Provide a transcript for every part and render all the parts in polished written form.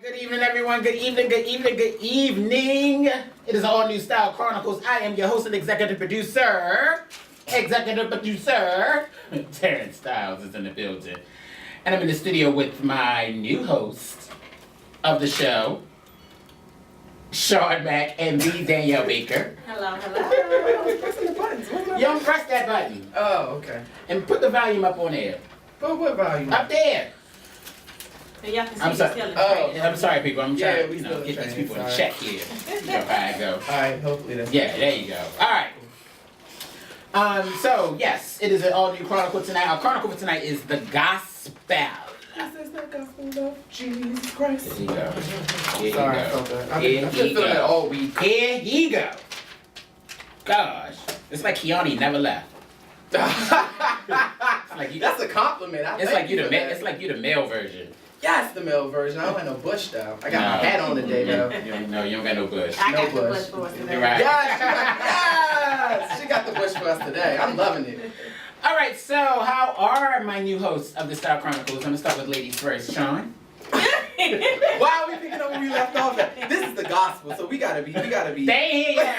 Good evening, everyone. Good evening, good evening, good evening. It is all new Style Chronicles. I am your host and executive producer. Terrence Styyles is in the building. And I'm in the studio with my new host of the show, Sean Mack and the Danielle Baker. Hello. Pressing the buttons. You don't press that button. Oh, okay. And put the volume up on there. But what volume? Up there. So y'all can see I'm sorry. I'm sorry, people. I'm trying to get these people in check here. You know how I go. All right, hopefully that's... Yeah, there you go. All right. So, yes, it is an all-new Chronicle tonight. Our Chronicle for tonight is the Gospel. This is the gospel of Jesus Christ. Here you go. Here Sorry, you go. I've been feeling that all week. Here you go. Gosh. It's like Keanu never left. That's a compliment. It's like you the male version. Yes, the male version. I don't have no bush though. I got my hat on today though. You don't got no bush. I got No the bush. bush for us today. You're right. Yes, she got the bush for us today. I'm loving it. All right, so how are my new hosts of the Style Chronicles? I'm going to start with ladies first. Sean? Why are we picking up where we left off at? This is the gospel, so we gotta be. Dang! Yeah.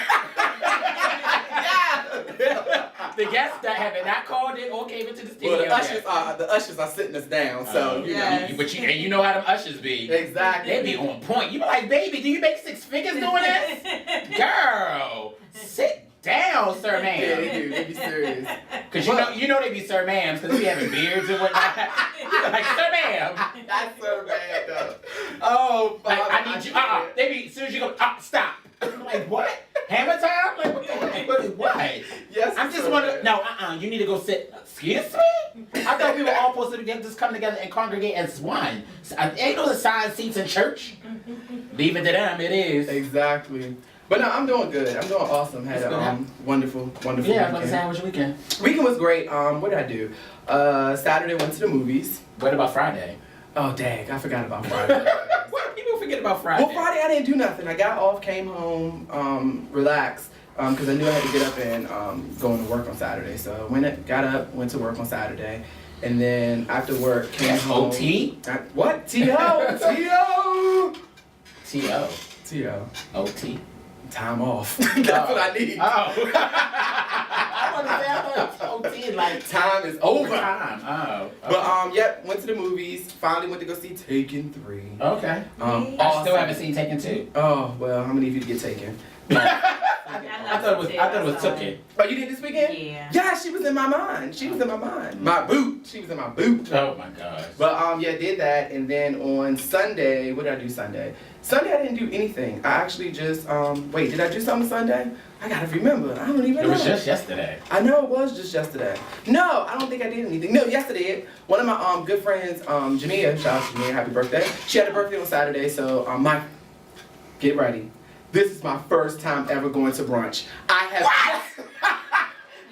The guests that have not called in or came into the studio. Well, the ushers are sitting us down, so you know. But you know how them ushers be. Exactly. They be on point. You be like, baby, do you make 6 figures doing this? Girl, sit down, sir, ma'am. Yeah, they do. They be serious. Because you know they be sir, ma'ams because they be having beards and whatnot. You be like, sir, ma'am. That's so bad, though. Oh, Like, Father, I need you. They be, as soon as you go, stop. I'm like, what? Hammer time? Like, what? Yes. I'm just so wondering. bad. No, you need to go sit. Excuse me? I thought we were all supposed to just come together and congregate as one. Ain't no assigned seats in church. Leave it to them. It is. Exactly. But no, I'm doing good. I'm doing awesome. Had a wonderful Yeah, weekend. I was about to say, how was your weekend? Weekend was great. What did I do? Saturday went to the movies. What about Friday? Oh dang, I forgot about Friday. What? People forget about Friday. Well, Friday I didn't do nothing. I got off, came home, relaxed, because I knew I had to get up and go into work on Saturday. So I got up, went to work on Saturday, and then after work came home. OT? What? T.O. T.O. T.O. OT? Time off. That's what I need. Oh. I want to say, I thought OT like Time is over. time. Oh. Okay. But yep, went to the movies. Finally went to go see Taken 3. Okay. I still haven't seen Taken 2. Oh well, how many of you get Taken? I thought it was Tooken. Oh, you did this weekend? Yeah. Yeah, she was in my mind. She was in my mind. My boot. She was in my boot. Oh my gosh. But yeah, did that, and then on Sunday, what did I do Sunday? Sunday I didn't do anything. I actually just wait, did I do something Sunday? I gotta remember. I don't even know. It was just yesterday. I know it was just yesterday. No, I don't think I did anything. No, yesterday, one of my good friends, Jania, shout out to Jania, happy birthday. She had a birthday on Saturday, so get ready. This is my first time ever going to brunch. I have. What?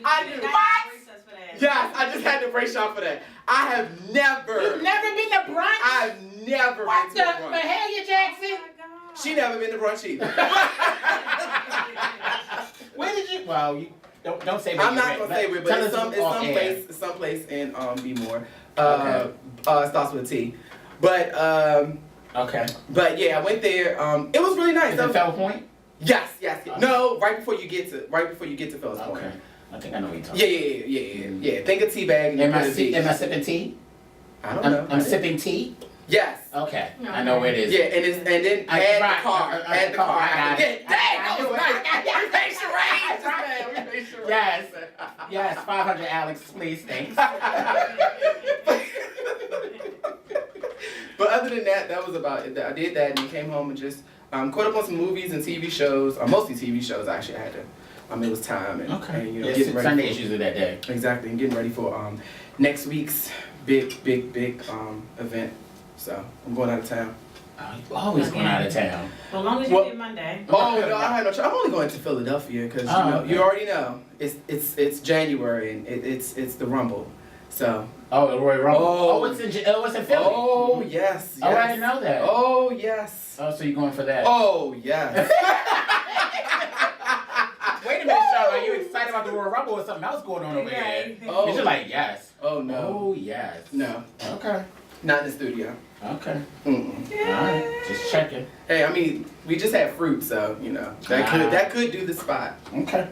I did what? Yes, I just had to brace y'all for that. I have never. You've never been to brunch? I've never What been to the brunch. hell, you Jackson? She never been to brunch either. Where did you? Well, you don't say. Where I'm you not went. gonna say where, but Tell it's us off air. someplace in B-more. Okay. It starts with a T. But Okay. But yeah, I went there. It was really nice. Is it Fell Point? Yes. No, right before you get to Fells Point. Okay. I think I know what you're talking Yeah. Think of teabag and Am I sipping tea? I don't know. I'm sipping tea? Yes. Okay. I know where it is. Yeah, and then add the car. Add the car. I got it. Yeah, dang, that was nice. We paid charades. We paid charades. Yes. Yes. 500, Alex, please. Thanks. But other than that, that was about it. I did that and then came home and just caught up on some movies and TV shows. Mostly TV shows, actually. I had to. It was time and, and you know, getting ready. Sunday is usually that day. Exactly, and getting ready for next week's big event. So I'm going out of town. You're always going out of town. As long as you get Monday. Oh no, I had no choice. I'm only going to Philadelphia because you already know it's January and it's the Rumble. So. Oh, the Royal Rumble. It's in Philly. Oh yes. Oh, I didn't know that. Oh yes. Oh, so you're going for that? Oh yes. Wait a minute, Sean. Are you excited about the Royal Rumble or something else going on over here? Oh. You're like, yes. Oh no. Oh yes. No. Okay. Not in the studio. Okay. Mm-mm. All right. Just checking. Hey, I mean, we just had fruit, so you know that could do the spot. Okay.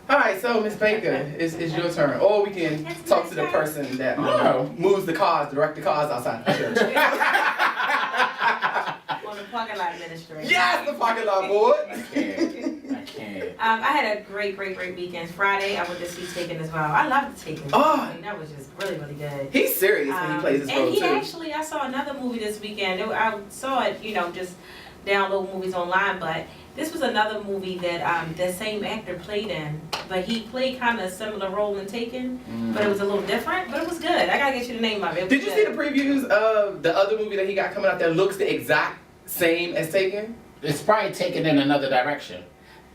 All right, so Miss Baker, it's your turn. Or we can talk to the person that moves the cars, direct the cars outside the church. On the parking lot ministry. Yes, the parking lot board. I can't. I had a great weekend. Friday, I went to see Taken as well. I loved Taken. Oh. I mean, that was just really good. He's serious when he plays his role and he too. actually, I saw another movie this weekend. I saw it, just download movies online, but this was another movie that the same actor played in, but he played kind of a similar role in Taken, but it was a little different, but it was good. I gotta get you the name of it. Did you see the previews of the other movie that he got coming out that looks the exact same as Taken? It's probably taken in another direction.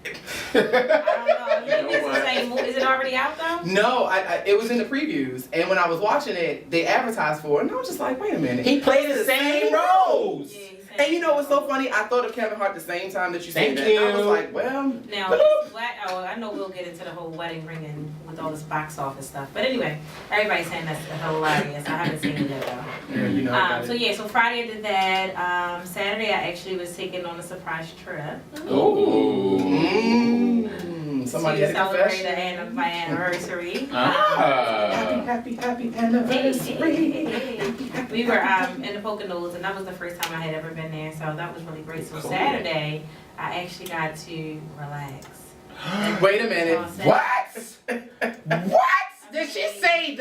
I don't know. You think it's the same movie? Is it already out though? No, it was in the previews, and when I was watching it, they advertised for it, and I was just like, wait a minute. He played the same roles. Yeah, And you know what's so funny? I thought of Kevin Hart the same time that you said Thank that. And I you. was like, well, Now, I know we'll get into the whole wedding ring and with all this box office stuff. But anyway, everybody's saying that's hilarious. I haven't seen it yet though. yeah, you know. I got it. So Friday I did that. Saturday I actually was taken on a surprise trip. Somebody to had a celebrate confession. my anniversary. Happy anniversary. We were in the Poconos, and that was the first time I had ever been there, so that was really great. So Cool. Saturday, I actually got to relax. Wait a minute. What? What? Did she say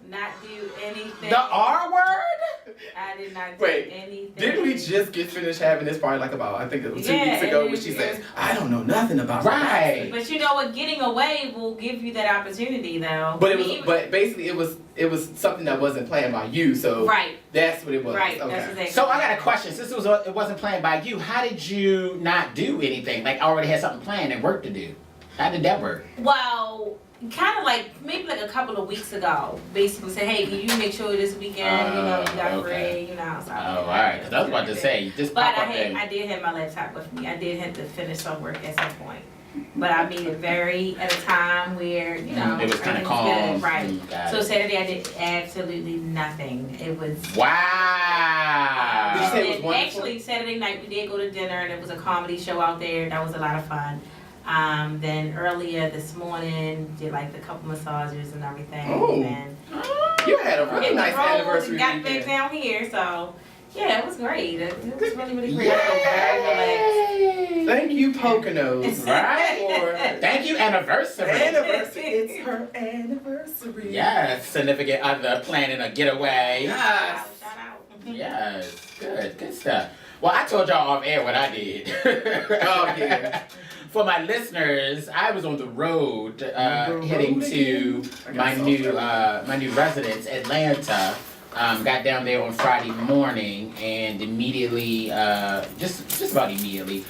Not do anything. the R word? I did not do Wait, anything. didn't we just get finished having this party like about, I think it was 2 Yeah, weeks ago, and when she it says, was- I don't know nothing about Right. But you know what? Getting away will give you that opportunity, though. But but basically it was something that wasn't planned by you, so Right. that's what it was. Right. Okay. That's exactly. So I got a question. Since it wasn't planned by you, how did you not do anything? Like I already had something planned and work to do. How did that work? Well, kind of like maybe like a couple of weeks ago, basically say, hey, can you make sure this weekend, you got okay. free, So Oh, all right. Because I was about to say, you just But pop up and I did have my laptop with me. I did have to finish some work at some point. But I made it at a time where, it was kind of everything calm. good. Right. Got So it. Saturday I did absolutely nothing. It was. Wow. Did you say it was and wonderful? actually, Saturday night we did go to dinner, and it was a comedy show out there. That was a lot of fun. Then earlier this morning, did like the couple massages and everything. Oh. And You had a really hit the nice road anniversary and got weekend. back down here. So yeah, it was great. It was really great. I felt very relaxed. Yay. Thank you, Poconos. Right. Thank you, anniversary. Anniversary. It's her anniversary. Yes, significant other planning a getaway. Yes. Shout out. Yes, good stuff. Well, I told y'all off air what I did. Oh, yeah. For my listeners, I was on the road road heading to again. I my got new residence, Atlanta. Got down there on Friday morning and immediately, just about immediately,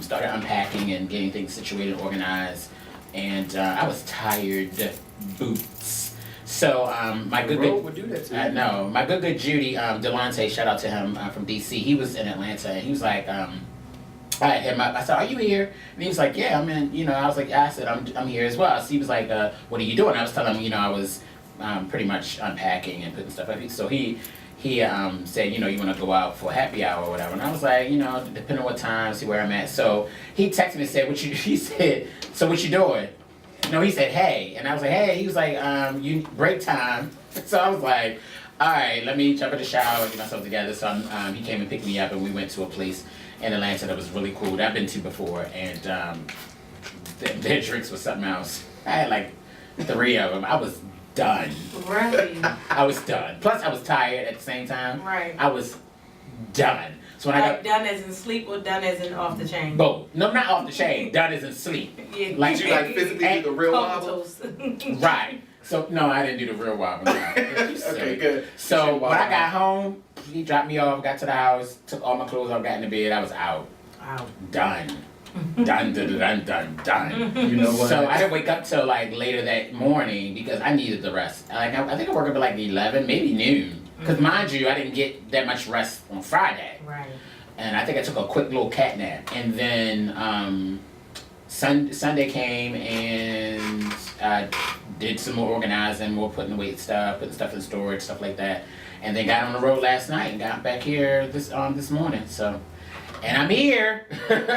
started unpacking and getting things situated and organized. And I was tired, boots. So my The good road would do that to you. I know. My good Judy, Delonte, shout out to him from DC. He was in Atlanta and he was like, I hit him up. I said, "Are you here?" And he was like, "Yeah, I'm in." I was like, "I said, I'm here as well." So he was like, "What are you doing?" I was telling him, I was pretty much unpacking and putting stuff up. So he said, you want to go out for happy hour or whatever. And I was like, depending on what time, see where I'm at. So he texted me and said, he said, "So what you doing?" He said, "Hey," and I was like, "Hey." He was like, "You break time." So I was like, "All right, let me jump in the shower, get myself together." So he came and picked me up, and we went to a place in Atlanta that was really cool that I've been to before, and their drinks was something else. I had like 3 of them. I was done. Really? I was done. Plus, I was tired at the same time. Right. I was done. So when I Like done as in sleep or done as in off the chain? both. No, not off the chain. Done as in sleep. Yeah. Like Did you like physically do the real wobble? Comatose. Right. So no, I didn't do the real wobble. No. Okay, good. So You when I wobble. got home, he dropped me off, got to the house, took all my clothes off, got in the bed, I was out. Wow. Done. Done. You know what? So I didn't wake up till like later that morning because I needed the rest. Like I think I woke up at like 11, maybe noon. Because mind you, I didn't get that much rest on Friday. Right. And I think I took a quick little cat nap. And then Sunday came and did some more organizing, more putting away stuff, putting stuff in storage, stuff like that. And then got on the road last night and got back here this morning. So, and I'm here. That's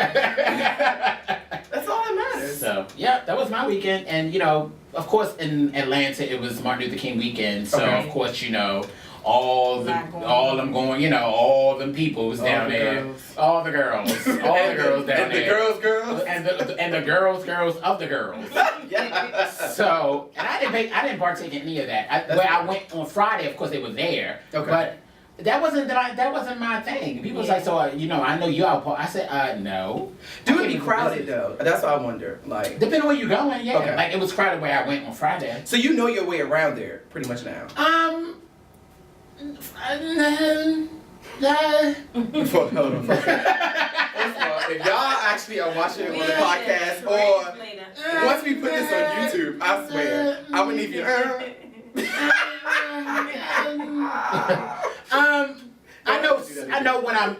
all that matters. So, yeah, that was my weekend. And, you know, of course, in Atlanta, it was Martin Luther King weekend. So, Okay. of course, you know, all them people was down there. All the girls. All the girls down and there. the girls. And the girls of the girls. Yeah. So, and I didn't partake in any of that. I went on Friday, of course they were there. Okay. But that wasn't my thing. People was like, so you know, I know you out. I said, no. Do it be crowded though? That's what I wonder. Like, Depending on where you're going, yeah. Okay. Like it was crowded where I went on Friday. so you know your way around there pretty much now. Hold on. First of all, if y'all actually are watching on the podcast or once we put this on YouTube, I swear, I would need you. I know when I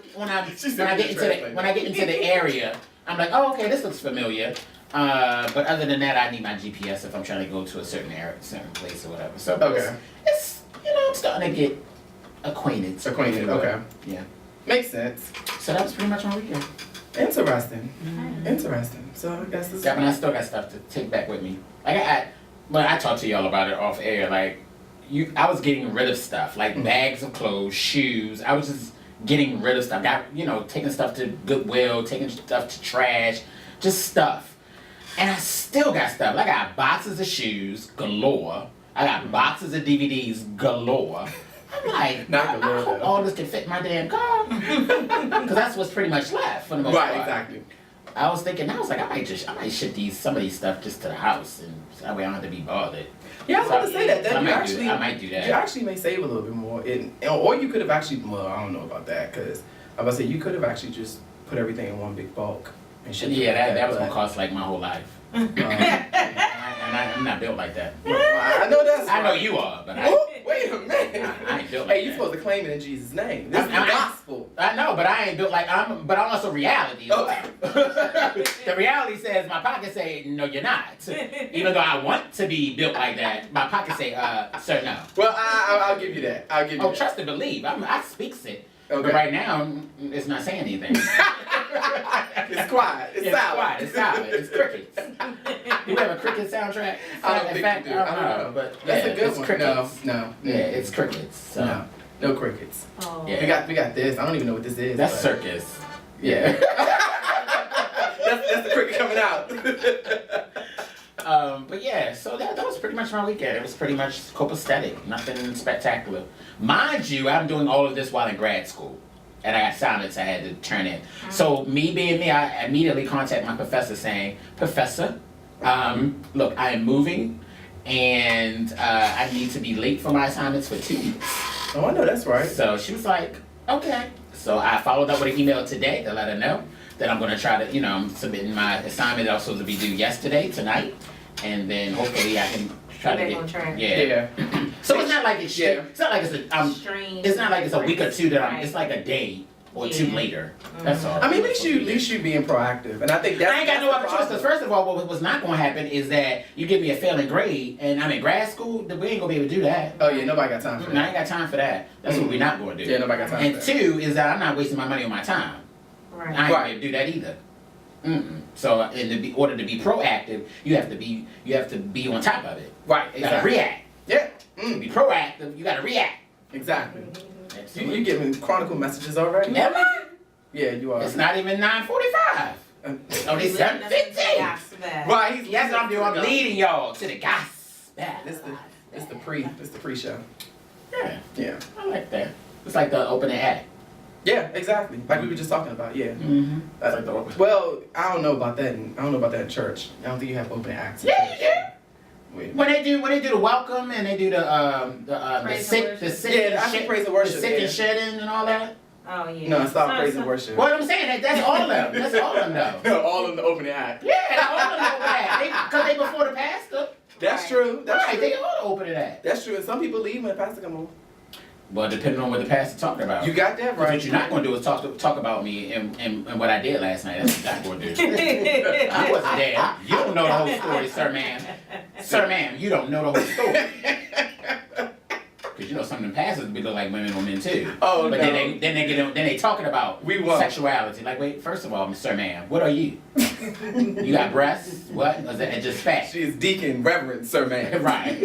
get into the area, I'm like, oh, okay, this looks familiar. But other than that, I need my GPS if I'm trying to go to a certain place or whatever. So Okay. it's I'm starting to get acquainted. Okay. Yeah. Makes sense. So that was pretty much my weekend. Interesting. Interesting. So I guess this. Yeah, but I still got stuff to take back with me. Like I talked to y'all about it off air. Like I was getting rid of stuff, like bags of clothes, shoes. I was just getting rid of stuff. Taking stuff to Goodwill, taking stuff to trash, just stuff. And I still got stuff. Like I got boxes of shoes galore. I got boxes of DVDs galore. I'm like, Not galore, I hope though. all this can fit in my damn car. Because that's what's pretty much left for the most part. Right. Exactly. I was thinking, I was like, I might ship some of these stuff just to the house, and so that way I don't have to be bothered. Yeah, I was about to say that. So I might do that. You actually may save a little bit more, or you could have actually. Well, I don't know about that because I was about to say you could have actually just put everything in one big bulk and ship it Yeah, like that was but, gonna cost like my whole life. I'm not built like that. I know that's. I know right. you are, but Oh, wait a minute. I ain't built like Hey, you that. supposed to claim it in Jesus' name. This is the gospel. I know, but I ain't built like but I'm also reality. Oh. The reality says my pocket say no, you're not. Even though I want to be built like that, my pocket say, sir, no. Well, I'll give you that. I'll give you Oh, that. trust and believe. I speaks it. Okay. But right now, it's not saying anything. It's quiet. It's silent. Quiet. It's silent. It's crickets. You have a cricket soundtrack? I don't think you do. I don't know. But That's yeah, a good it's one. crickets. No. Yeah, it's crickets. So. No crickets. Oh. Yeah. We got this. I don't even know what this is. That's but- circus. Yeah. that's the cricket coming out. But yeah, so that was pretty much my weekend. It was pretty much copacetic, nothing spectacular. Mind you, I'm doing all of this while in grad school. And I got assignments I had to turn in. So me being me, I immediately contact my professor saying, Professor, look, I am moving and I need to be late for my assignments for 2 weeks. Oh, I know that's right. So she was like, okay. So I followed up with an email today to let her know that I'm gonna try to, I'm submitting my assignment that was supposed to be due yesterday, tonight. And then hopefully I can try to Get get, back on track. yeah. So it's not like it's it's not like Strange. it's not like it's a week or two that Right. it's like a day or two Yeah. later. That's all. I mean, at least you being proactive, and I think that's. I ain't got no other that's choice. the Because first of all, what was not going to happen is that you give me a failing grade, and I'm in grad school. We ain't gonna be able to do that. Oh yeah, nobody got time for I that. ain't got time for that. That's what we're not going to do. Yeah, nobody got time And for that. two is that I'm not wasting my money on my time. Right. I ain't Right. gonna be able to do that either. So in order to be proactive, you have to be on top of it. Right, You gotta exactly. react. Yeah, To be proactive, you gotta react. exactly. You giving Chronicle messages already? Never. Yeah, you are. It's not even 9:45. Oh, they 7:15. Right, he's Yes, I'm doing. I'm leading y'all to the gospel. It's the pre-show. Yeah, Yeah. I like that. It's like the opening act. Yeah, exactly. Like we were just talking about. Yeah. Mm-hmm. It's like the opening. Well, I don't know about that. I don't know about that in church. I don't think you have open acts. in Yeah, church. you do. Wait. When they do the welcome and they do the Praise sick and the worship. sick Yeah, and I think shit, praise and worship, the sick yeah. and shedding and all that. Oh yeah. No, it's not praise and worship. What I'm saying that's all of them. That's all of them though. No, all in the opening act. Yeah, that's all of them over that. Because they before the pastor. That's Right. true. That's Right, true. they all open it at. That's true. And some people leave when the pastor come on. Well, depending on what the pastor's talking about. You got that 'Cause right. what you're not going to do is talk about me and what I did last night. That's what you're not going to do. I wasn't there. You don't know the whole story, sir, ma'am. Sir, ma'am, you don't know the whole story. Because you know some of them pastors be look like women or men too. Oh, but no. then they talking about We won't. sexuality. Like, wait, first of all, sir, ma'am, what are you? You got breasts? What? Or is that just fat? She is deacon, reverend, sir, man. Right.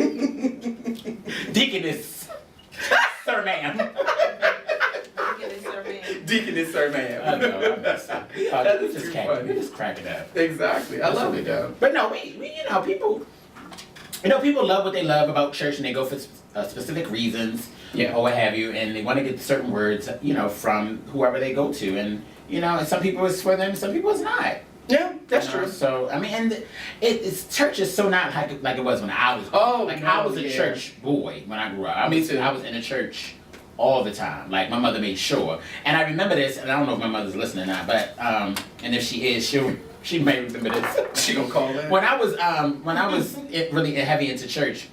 Deaconess, sir, ma'am. Deaconess, sir, man. I know. I'm just, That we is just too can't. funny. We just crack it up. Exactly. I love it though. But no, we you know, people love what they love about church, and they go for specific reasons, Yeah. or what have you, and they want to get certain words, you know, from whoever they go to, and you know, and some people it's for them, some people it's not. Yeah, that's You know, true. So I mean, and it's church is so not like it was when I was. Oh, like no, I was a yeah. church boy when I grew up. Me too. I was in a church all the time. Like my mother made sure, and I remember this, and I don't know if my mother's listening or not, but and if she is, she may remember this. She gonna call in. When I was really heavy into church,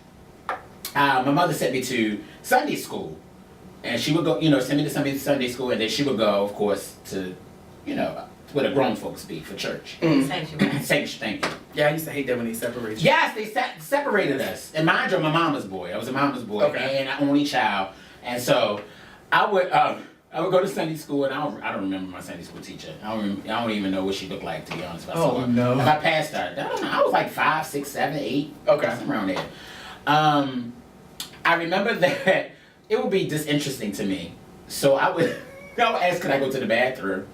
my mother sent me to Sunday school, and she would go, you know, send me to Sunday school, and then she would go, of course, to, you know, where the grown folks be for church. Sanctuary. Thank you. Yeah, I used to hate that when they separate you. Yes, they separated us. And mind you, I'm a mama's boy. I was a mama's boy, Okay. and an only child. And so I would go to Sunday school, and I don't remember my Sunday school teacher. I don't even know what she looked like, to be honest. If I saw her. no. If I passed her, I don't know. I was like 5, 6, 7, 8. Okay. Somewhere around there. I remember that it would be disinteresting to me. So I would ask, could I go to the bathroom?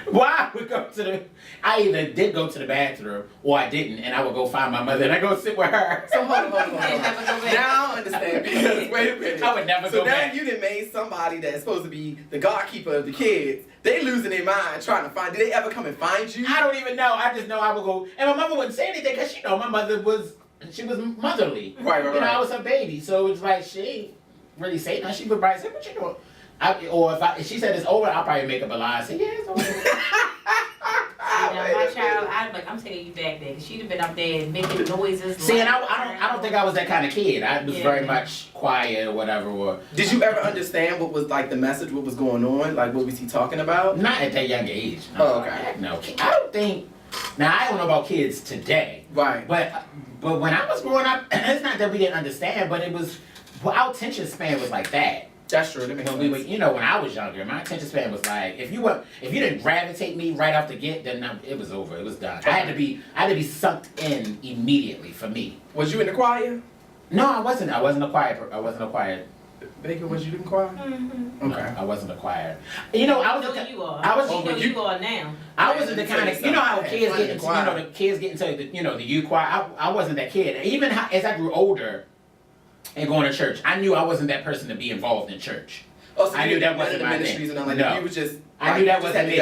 Why I would go to the, I either did go to the bathroom or I didn't, and I would go find my mother and I go sit with her. So hold on. Never go back. Now I understand because wait a minute. I would never So go now back. you done made somebody that's supposed to be the guardkeeper of the kids. They losing their mind trying to find. Did they ever come and find you? I don't even know. I just know I would go, and my mother wouldn't say anything because she know my mother was motherly. Right. You know, I was her baby, so it was like she ain't really say nothing. She would probably say, "What you doing?" If she said it's over, I'll probably make up a lie and say, "Yeah, it's over." Now, my child, I'm taking you back there. She'd have been up there making noises. See, and I don't think I was that kind of kid. I was very much quiet or whatever. Or Did you ever understand what was like the message? What was going on? Like what was he talking about? not at that young age. No. Oh, okay. Heck no, I don't think. Now I don't know about kids today, Right. but when I was growing up, it's not that we didn't understand, but it was our attention span was like that. That's true. That makes When sense. we were, you know, when I was younger, my attention span was like, if you didn't gravitate me right off the get, then it was over. It was done. I had to be sucked in immediately for me. Was you in the choir? No, I wasn't. I wasn't a choir. Baker, was you in the choir? Mm-hmm. Okay. No, I wasn't a choir. You know, I was. No, you are. I was. You know you are now. I wasn't the kind of, you know how Yeah, kids fun get in into, choir. the kids get into the youth choir. I wasn't that kid. Even as I grew older and going to church, I knew I wasn't that person to be involved in church. Oh, so I you knew that didn't wasn't the my ministries thing. and all like No. that. You was just. I knew that you just wasn't had me.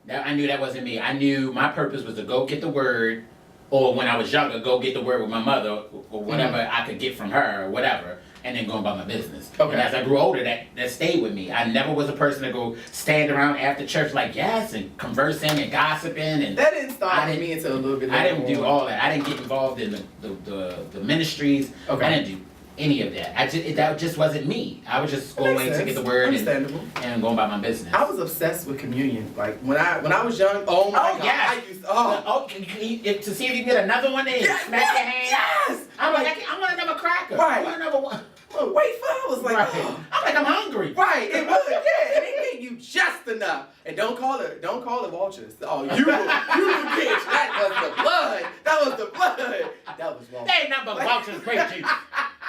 to go. I knew that wasn't me. I knew my purpose was to go get the word, or when I was younger, go get the word with my mother, or whatever I could get from her, or whatever, and then go about my business. Okay. And as I grew older, that stayed with me. I never was a person to go stand around after church like, yes, and conversing and gossiping. And That didn't start I with didn't- me until a little bit I later didn't do on. all that. I didn't get involved in the ministries. Okay. I didn't do any of that. That just wasn't me. I was just That going makes to get sense. the word Understandable. and going about my business. I was obsessed with communion. Like when I was young. Oh my Oh, god! yes. I used To see if you can get another one in, Yes, smack your hand. yes. I'm like, I want another cracker. Right. I want another one. oh, wait for I was like, Right. oh. I'm like, I'm hungry. Right, it was, yeah, and they gave you just enough. And don't call it vultures. Oh, you bitch, that was the blood. That was the blood. That was wrong. They ain't nothing but vouchers, grape juice.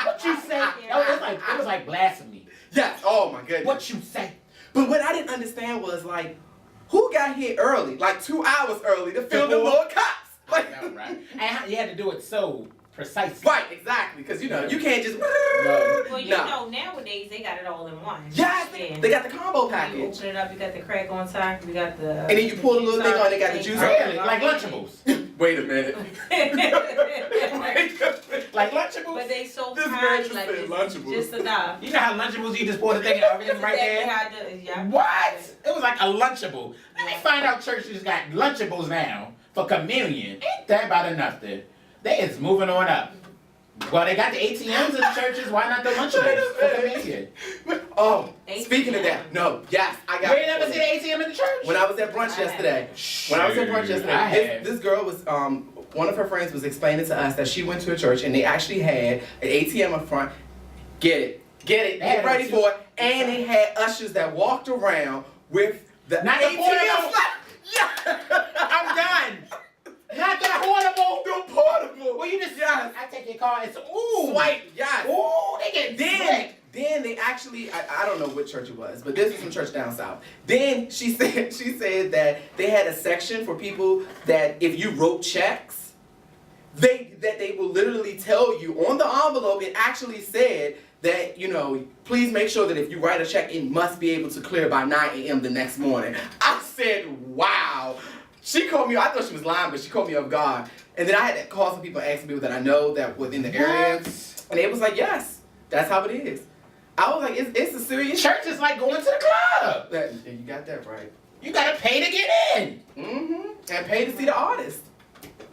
What you say? It was like blasphemy. Yes, oh my goodness. What you say? But what I didn't understand was like, who got here early, like 2 hours early to film the little cops? Like, No, right? And you had to do it so precisely. right, exactly, because you know, you can't just, Well, you no. know, nowadays they got it all in one. Yes, Yeah. they got the combo You package. open it up, you got the crack on top, you got the. And then you pull the little thing on, they got the juice on. Really? Like Lunchables. Wait a minute. Like Lunchables? But they so This man fine, just like said it's Lunchables. just enough. You know how Lunchables, you just pour the thing and everything's right Exactly there? how I do it, yeah. What? It was like a Lunchable. Let me find out churches got Lunchables now for communion. Ain't that about enough then? They is moving on up. Well, they got the ATMs in the churches. Why not the Lunchables for communion? Oh, ATM. speaking of that, no, yes, I got. You ain't never seen ATM in the church? When I was at brunch yesterday. This girl was one of her friends was explaining to us that she went to a church and they actually had an ATM up front. Get had ready it for it. And they had ushers that walked around with the Not the ATM. portable. Yeah. I'm done. Not the portable. The portable. Well, you just Yes. I take your card and Swipe. Yes. Ooh, they get slick. Then they actually, I don't know what church it was, but this was some church down south. Then she said that they had a section for people that if you wrote checks, they will literally tell you on the envelope. It actually said that, you know, please make sure that if you write a check, it must be able to clear by 9 a.m. the next morning. I said, wow. She called me, I thought she was lying, but she called me off guard. And then I had to call some people, asking people that I know that were in the area. And they was like, yes, that's how it is. I was like, it's a serious Church is like going to the club. You got that right. You gotta pay to get in. Mm-hmm. And pay to see the artist.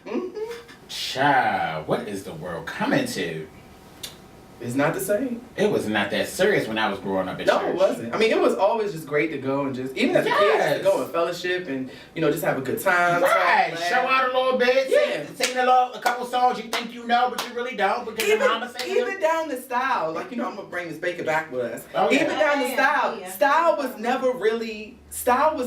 Mm-hmm. Child, what is the world coming to? It's not the same. It was not that serious when I was growing up in church. No, it wasn't. I mean, it was always just great to go and just, even as a kid, just to go and fellowship and, you know, just have a good time. Right, talk, show out a little bit, Yeah. sing a couple songs you think you know, but you really don't because your mama sang Even them. down the style, like, you know, I'm gonna bring Miss Baker back with us. Oh, yeah. Even down the style, Yeah. style was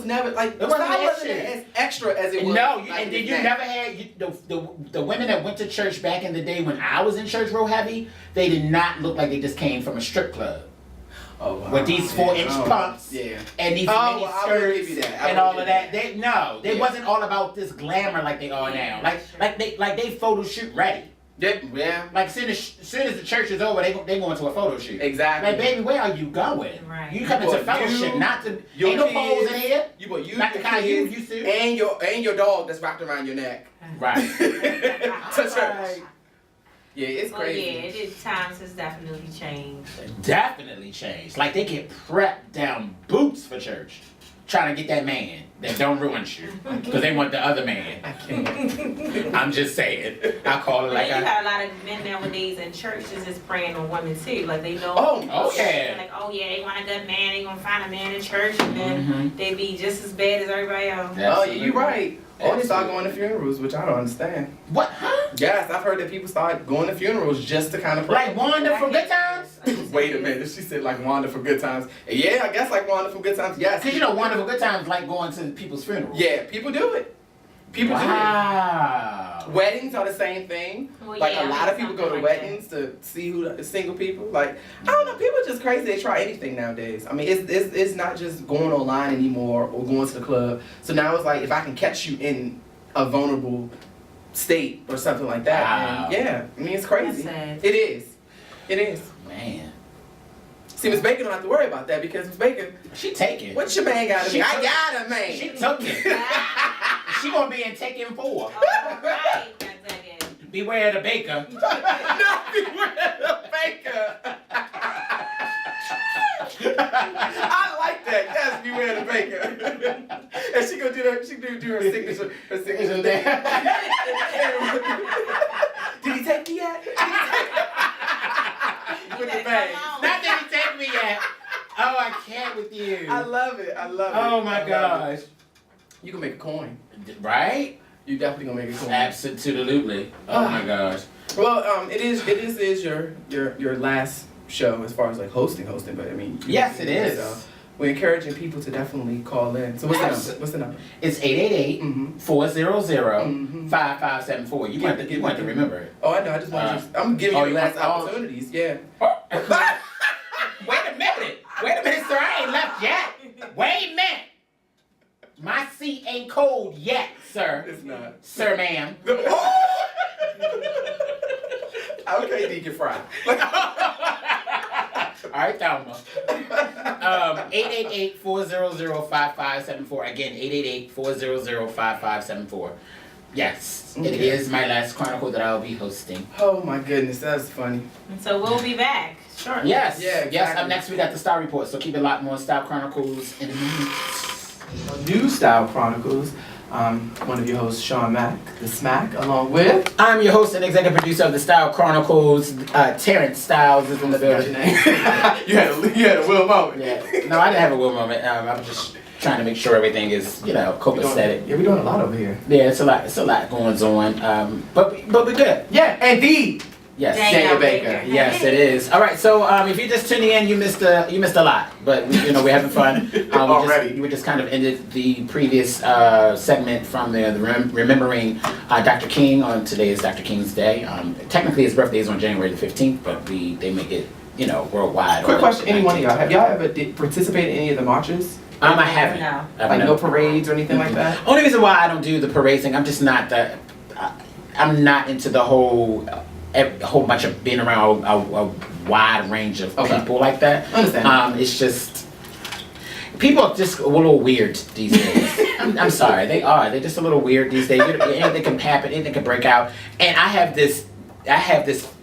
never like, It wasn't style an wasn't issue. as extra as it was. No, like and then it you is now. never had the women that went to church back in the day when I was in church real heavy. They did not look like they just came from a strip club Oh, wow. with these 4-inch pumps Yeah. and these Oh, mini well, I will skirts give you that. I and will all give of you that. that. They Yeah. wasn't all about this glamour like they are now. Like they photo shoot ready. Yeah. Like as soon as the church is over, they going to a photo shoot. Exactly. Like, baby, where are you going? Right. You coming to But fellowship, you, not to. your Ain't no kids, poles in here. You Not the kind you kids, used to. and your dog that's wrapped around your neck. Right. To church. Right. Yeah, it's Oh crazy. yeah, it is, times has definitely changed. Definitely changed. Like they get prepped down boots for church, trying to get that man that don't ruin you, because they want the other man. I can't. I'm just saying. I call it But like then you I. got a lot of men nowadays in churches is praying on women too. Like they know. Oh, yeah. Like, oh yeah, they want a good man. They gonna find a man in church, and then Mhm. they be just as bad as everybody else. Oh, yeah, you're right. Or they start Absolutely. going to funerals, which I don't understand. What? Huh? Yes, I've heard that people start going to funerals just to kind of pray. Like Wanda from Good Times? Wait a minute, she said like Wanda for Good Times. Yeah, I guess like Wanda for Good Times. Yes. Because you know Wanda from Good Times like going to people's funerals. Yeah, people do it. People Wow. do it. Weddings are the same thing. Well, Like yeah, a lot of people go to something like that. weddings to see who the single people. Like I don't know, people are just crazy. They try anything nowadays. I mean, it's not just going online anymore or going to the club. So now it's like if I can catch you in a vulnerable state or something like that. Wow. And yeah, I mean it's crazy. That's sad. It is. It is. Man. See, Miss Baker don't have to worry about that because Miss Baker, She taking. what your man got to She me? I took- got a man. She took it. She gonna be in Taken 4. All right, that's it. Beware the baker. Not beware the Baker. I like that. Yes, beware the Baker. And she gonna do her. She do her signature. Her signature thing. Did he take me yet? With the bag. Not that he take me yet. Oh, I can't with you. I love it. I love it. Oh my I love gosh. it. You can make a coin. Right? You definitely gonna make a coin. Absolutely. Oh my gosh. Well, it is your last show as far as like hosting, but I mean. Yes, it is. So we're encouraging people to definitely call in. So what's the number? It's Mm-hmm. 888-400-5574. You want to remember it. Oh, I know. I just want you. I'm giving Oh, you you last want- oh. opportunities. Yeah. Wait a minute, sir. I ain't left yet. Wait a minute. My seat ain't cold yet, sir. It's not. Sir, ma'am. Okay, Deacon Fry. All right, Thelma. 888-400-5574. Again, 888-400-5574. Yes, it Okay. is my last Chronicle that I'll be hosting. Oh my goodness, that's funny. And so we'll be back shortly. Yes, Yeah, yes. exactly. Up next, we got the Star Report, so keep it locked. More Style Chronicles in a minute. New Style Chronicles. One of your hosts, Sean Mack, the Smack, along with. I'm your host and executive producer of the Style Chronicles. Terrence Styyles is in the building. You had a Will moment. Yeah. No, I didn't have a Will moment. I'm just trying to make sure everything is, copacetic. Yeah, we're doing a lot over here. Yeah, it's a lot going on. But we're good. Yeah, indeed. Yes. Daniel Baker. Yes, it is. All right, so if you're just tuning in, you missed a lot, but we're having fun. Already. We just kind of ended the previous segment from the remembering Dr. King. On today is Dr. King's day. Technically, his birthday is on January the 15th, but they make it worldwide. Quick question: any one of y'all, have y'all ever participated in any of the marches? I haven't. No. Like no parades or anything like that? Only reason why I don't do the parade thing, I'm just not that. I'm not into the whole bunch of being around a wide range of people like that. Understand. It's just people are just a little weird these days. I'm sorry, they are. They're just a little weird these days. Anything can happen, anything can break out, and I have this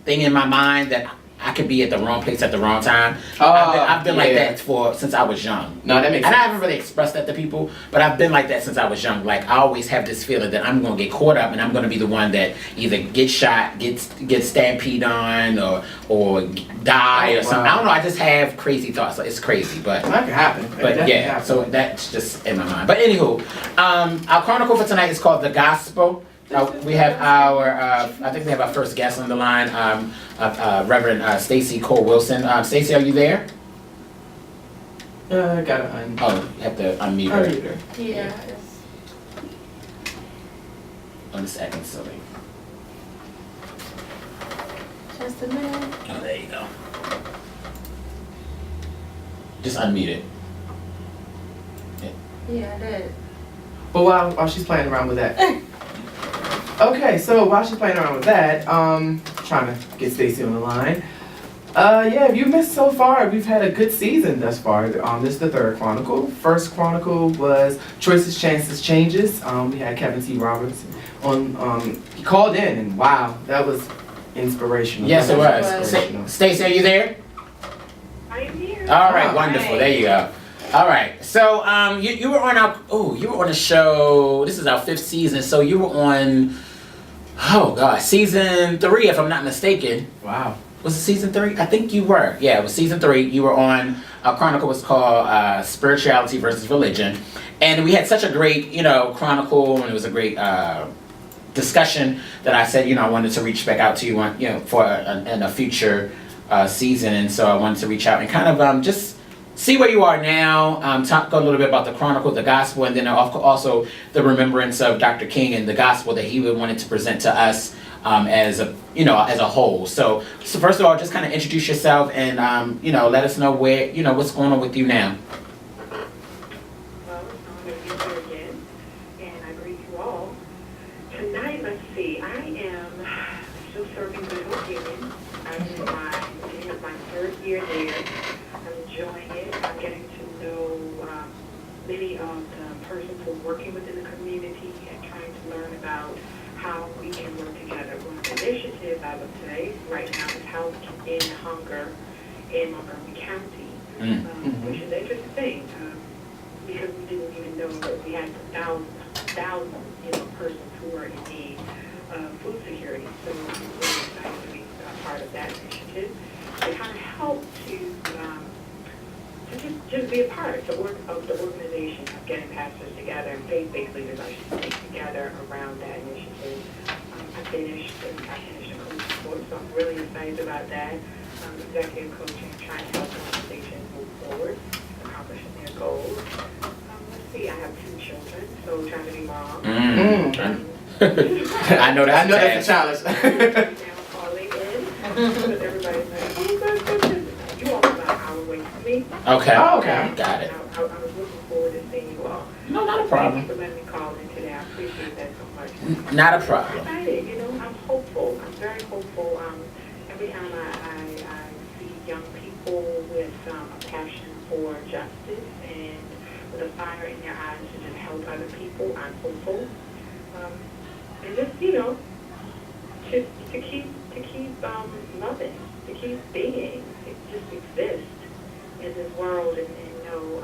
thing in my mind that I could be at the wrong place at the wrong time. I've been like that since I was young. No, that makes sense. And I haven't really expressed that to people, but I've been like that since I was young. Like I always have this feeling that I'm gonna get caught up and I'm gonna be the one that either gets shot, gets stampede on, or die or something. I don't know. I just have crazy thoughts. It's crazy, but that can happen. But yeah, so that's just in my mind. But anywho, our chronicle for tonight is called The Gospel. We have I think we have our first guest on the line, Reverend Stacey Cole Wilson. Stacey, are you there? Gotta you have to unmute her. Yeah. Oh, this is acting silly. Just a minute. Oh, there you go. Just unmute it. Yeah, I did. But while she's playing around with that. Okay, so while she's playing around with that, trying to get Stacey on the line. If you missed so far, we've had a good season thus far. This is the third chronicle. First chronicle was Choices, Chances, Changes. We had Kevin T. Roberts on. He called in, and wow, that was inspirational. Yes, it was. Stacey, are you there? I am here. All right, wonderful. There you go. All right, so you were on a show. This is our 5th season, so you were on. Oh God, season 3, if I'm not mistaken. Wow. Was it season 3? I think you were. Yeah, it was season 3. You were on. Our chronicle was called Spirituality versus Religion, and we had such a great, chronicle, and it was a great discussion that I said, I wanted to reach back out to you on, for a future season, and so I wanted to reach out and kind of just see where you are now, talk a little bit about the chronicle, the gospel, and then also the remembrance of Dr. King and the gospel that he wanted to present to us as a whole. So first of all, just kind of introduce yourself and let us know where what's going on with you now. Well, I'm going to be here again, and I greet you all. Tonight, let's see, I am still serving the Hope Union. I'm in my 3rd year there. I'm enjoying it. I'm getting to know many of the persons who are working within the community and trying to learn about how we can work together. One of the initiatives, I would say, right now is Health in Hunger in Montgomery County, which is an interesting thing because we didn't even know that we had thousands persons who are in need of food security. So we're really excited to be part of that initiative. To kind of help to just be a part of the organization of getting pastors together and faith-based leaders, I should say, together around that initiative. I finished a coaching course, so I'm really excited about that. Executive coaching, trying to help organizations move forward, accomplishing their goals. Let's see, I have 2 children, so trying to be mom. I know that's a challenge. Now calling in, because everybody's like, oh, that's you all about an hour away from me. Okay. Oh, okay. Got it. I was looking forward to seeing you all. No, not a problem. Thank you for letting me call in today. I appreciate that so much. Not a I'm problem. excited, I'm hopeful. I'm very hopeful. Every time I see young people with a passion for justice and with a fire in their eyes to just help other people, I'm hopeful. And just, to keep loving, to keep being, to just exist in this world and know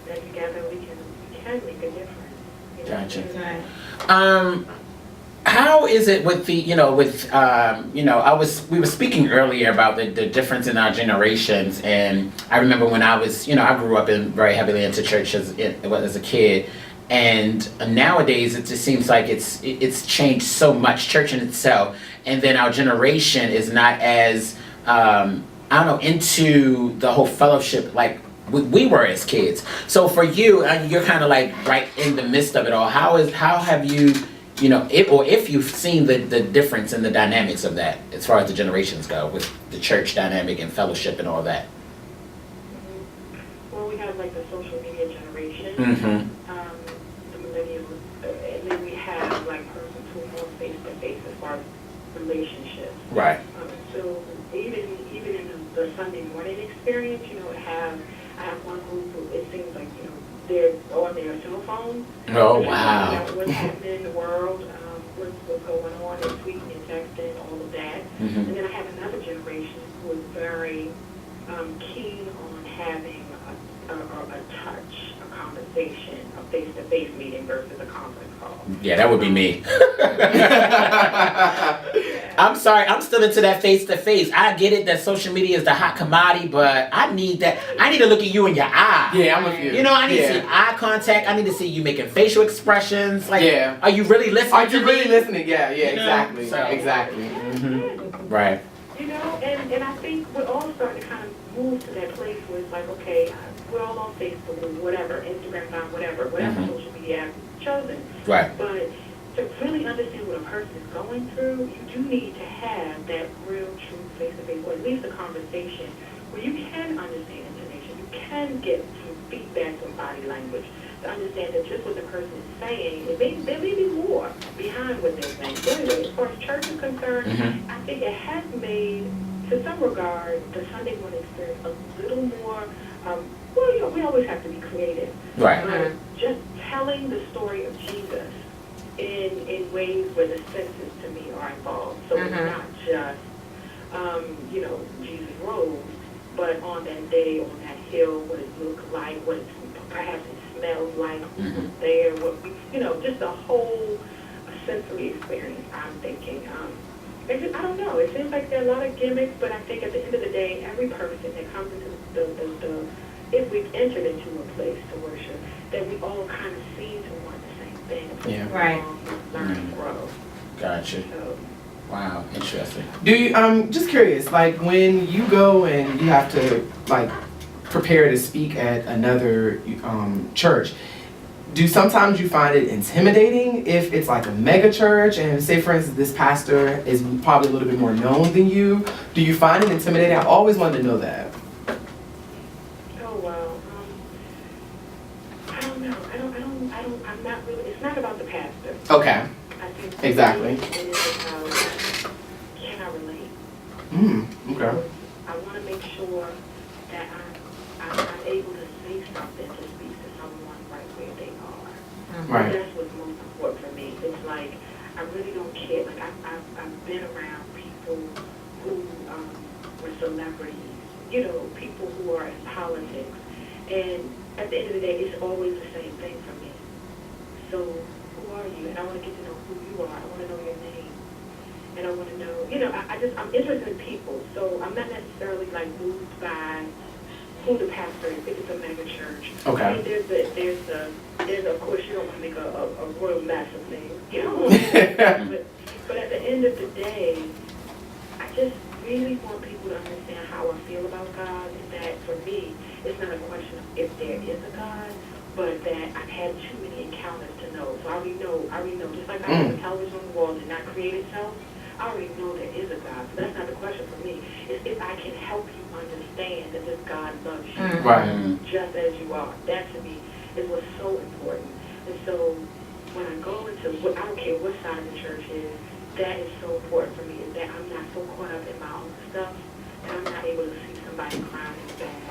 that together we can make a difference. You know? Gotcha. Right. How is it with the, we were speaking earlier about the difference in our generations, and I remember when I was, I grew up in very heavily into church as a kid, and nowadays it just seems like it's changed so much, church in itself, and then our generation is not as, into the whole fellowship like we were as kids. So for you, you're kind of like right in the midst of it all. How have you, if you've seen the difference in the dynamics of that as far as the generations go with the church dynamic and fellowship and all that? Well, we have like the social media generation, the millennials, and then we have like persons who are more face to face as far as relationships. Right. So even in the Sunday morning experience, I have one group who it seems like they're on their cell phone. Oh, wow. What's happening in the world, what's going on, and tweeting and texting, all of that. And then I have another generation who is very keen on having a touch, a conversation, a face-to-face meeting versus a conference call. Yeah, that would be me. I'm sorry, I'm still into that face-to-face. I get it that social media is the hot commodity, but I need that. I need to look at you in your eye. Yeah, I'm with you. I need to see eye contact. I need to see you making facial expressions. Like, Yeah. Are you really listening? Are you really listening? Yeah, exactly. So- Exactly. Right. And I think we're all starting to kind of move to that place where it's like, okay, we're all on Facebook or whatever, Instagram, whatever social media app you've chosen. Right. But to really understand what a person is going through, you do need to have that real, true face-to-face, or at least a conversation where you can understand intonation, you can get some feedback from body language to understand that just what the person is saying, there may be more behind what they're saying. So anyway, as far as church is concerned, I think it has made, to some regard, the Sunday morning experience a little more, we always have to be creative. Right. But just telling the story of Jesus in ways where the senses to me are involved. So it's not just, Jesus rose, but on that day, on that hill, what it looked like, what it perhaps it smelled like, who was there, just a whole sensory experience, I'm thinking. I don't know, it seems like there are a lot of gimmicks, but I think at the end of the day, every person that comes into if we've entered into a place to worship, that we all kind of seem to want the same thing. Yeah. Right. Learn and grow. Gotcha. So, Wow. Interesting. Do you, just curious, like when you go and you have to like prepare to speak at another church, do sometimes you find it intimidating if it's like a mega church and say for instance this pastor is probably a little bit more known than you? Do you find it intimidating? I always wanted to know that. oh well, I don't know. I'm not really, it's not about the pastor. Okay. I think Exactly. it is about, can I relate? Okay. I want to make sure that I'm able to say something to speak to someone right where they are. Right. That's what's most important for me. It's like, I really don't care. Like, I've been around people who were celebrities, people who are in politics. And at the end of the day, it's always the same thing for me. So, who are you? And I want to get to know who you are. I want to know your name. And I want to know, I'm interested in people. So I'm not necessarily like moved by who the pastor is, if it's a mega church. Okay. I mean, there's of course, you don't want to make a royal mess of things, but at the end of the day, I just really want people to understand how I feel about God, and that for me, it's not a question of if there is a God, but that I've had too many encounters to know. So I already know, just like I have a television on the wall did not create itself, I already know there is a God. So that's not the question for me. It's if I can help you understand that this God loves you Right. just as you are. That to me is what's so important. And so when I go into, I don't care what side of the church is, that is so important for me, is that I'm not so caught up in my own stuff that I'm not able to see somebody crying in the back,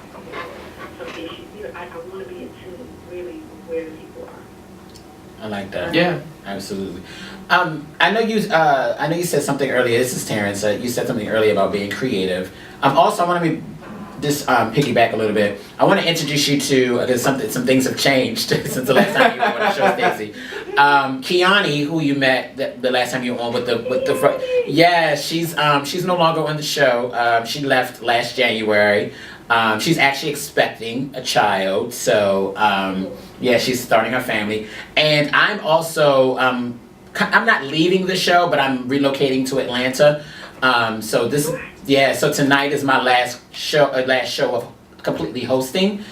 some issues. I want to be in tune really with where the people are. I like that. Yeah. Absolutely. I know you said something earlier. This is Terrence. You said something earlier about being creative. Also, I want to just piggyback a little bit. I want to introduce you to, because some things have changed since the last time you were on the show, Stacey. Kiani, who you met the last time you were on with the yeah, she's no longer on the show. She left last January. She's actually expecting a child, so yeah, she's starting her family. And I'm also I'm not leaving the show, but I'm relocating to Atlanta. So tonight is my last show of completely hosting.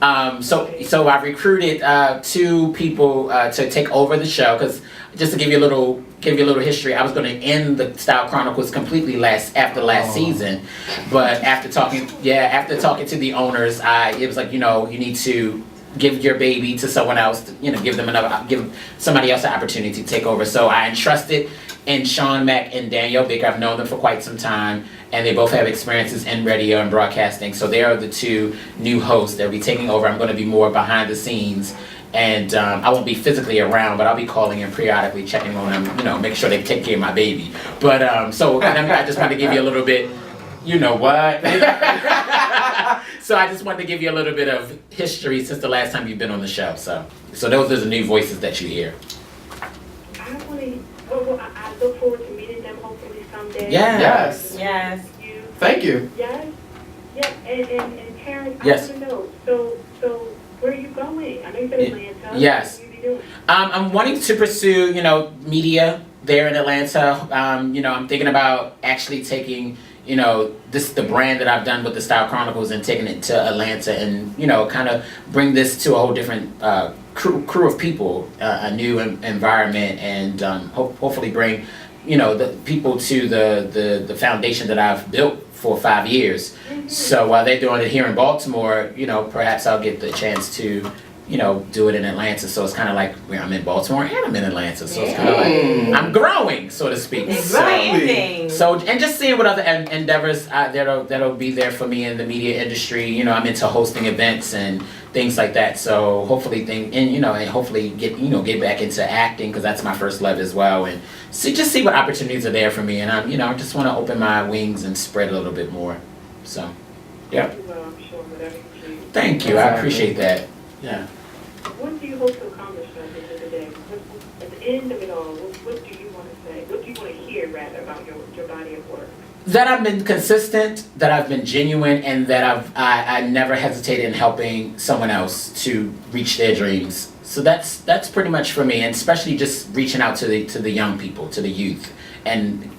So I've recruited 2 people to take over the show, because just to give you a little history, I was going to end the Style Chronicles completely after last season, but after talking to the owners, it was like, you need to give your baby to someone else, give somebody else an opportunity to take over. So I entrusted in Sean Mack and Danielle Baker. I've known them for quite some time, and they both have experiences in radio and broadcasting. So they are the 2 new hosts that will be taking over. I'm going to be more behind the scenes, and I won't be physically around, but I'll be calling in periodically, checking on them, make sure they take care of my baby. But I just want to give you a little bit, you know what? So I just wanted to give you a little bit of history since the last time you've been on the show. So those are the new voices that you hear. I look forward to meeting them hopefully someday. Yes. Yes. Thank you. Yes. Yeah. And Terrence, Yes. I want to know. So where are you going? I know you said Atlanta. Yes. What will you be doing? I'm wanting to pursue, media there in Atlanta. I'm thinking about actually taking, the brand that I've done with the Style Chronicles and taking it to Atlanta and, kind of bring this to a whole different crew of people, a new environment, and hopefully bring, the people to the foundation that I've built for 5 years. Mm-hmm. So while they're doing it here in Baltimore, perhaps I'll get the chance to do it in Atlanta. So it's kind of like where I'm in Baltimore and I'm in Atlanta. So it's kind of like I'm growing, so to speak. Exciting. So and just seeing what other endeavors that'll be there for me in the media industry. I'm into hosting events and things like that. So hopefully hopefully get back into acting, because that's my first love as well. And see what opportunities are there for me. And I just want to open my wings and spread a little bit more. So yeah. Well, I'm sure whatever you choose. Thank you. I appreciate that. Yeah. What do you hope to accomplish at the end of the day? At the end of it all, what do you want to say? What do you want to hear, rather, about your body of work? That I've been consistent, that I've been genuine, and that I never hesitated in helping someone else to reach their dreams. So that's pretty much for me, and especially just reaching out to the young people, to the youth, and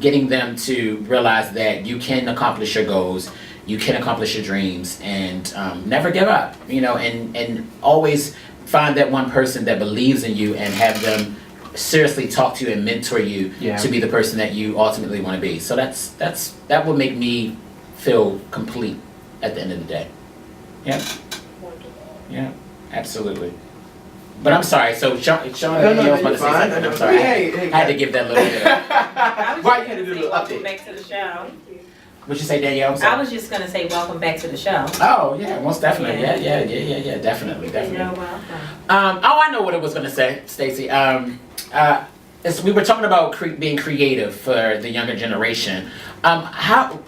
getting them to realize that you can accomplish your goals. You can accomplish your dreams, and never give up, and always find that one person that believes in you and have them seriously talk to you and mentor you to be the person that you ultimately want to be. So that would make me feel complete at the end of the day. Yeah. Yeah, absolutely. But I'm sorry, so Sean, you was about to say something. I'm sorry. I had to give that little bit of... Why you had to do a little welcome update? back to the show. What'd you say, Danielle? I was just gonna say welcome back to the show. Oh yeah, most definitely. Yeah, definitely. You're welcome. I know what I was gonna say, Stacey. We were talking about being creative for the younger generation. How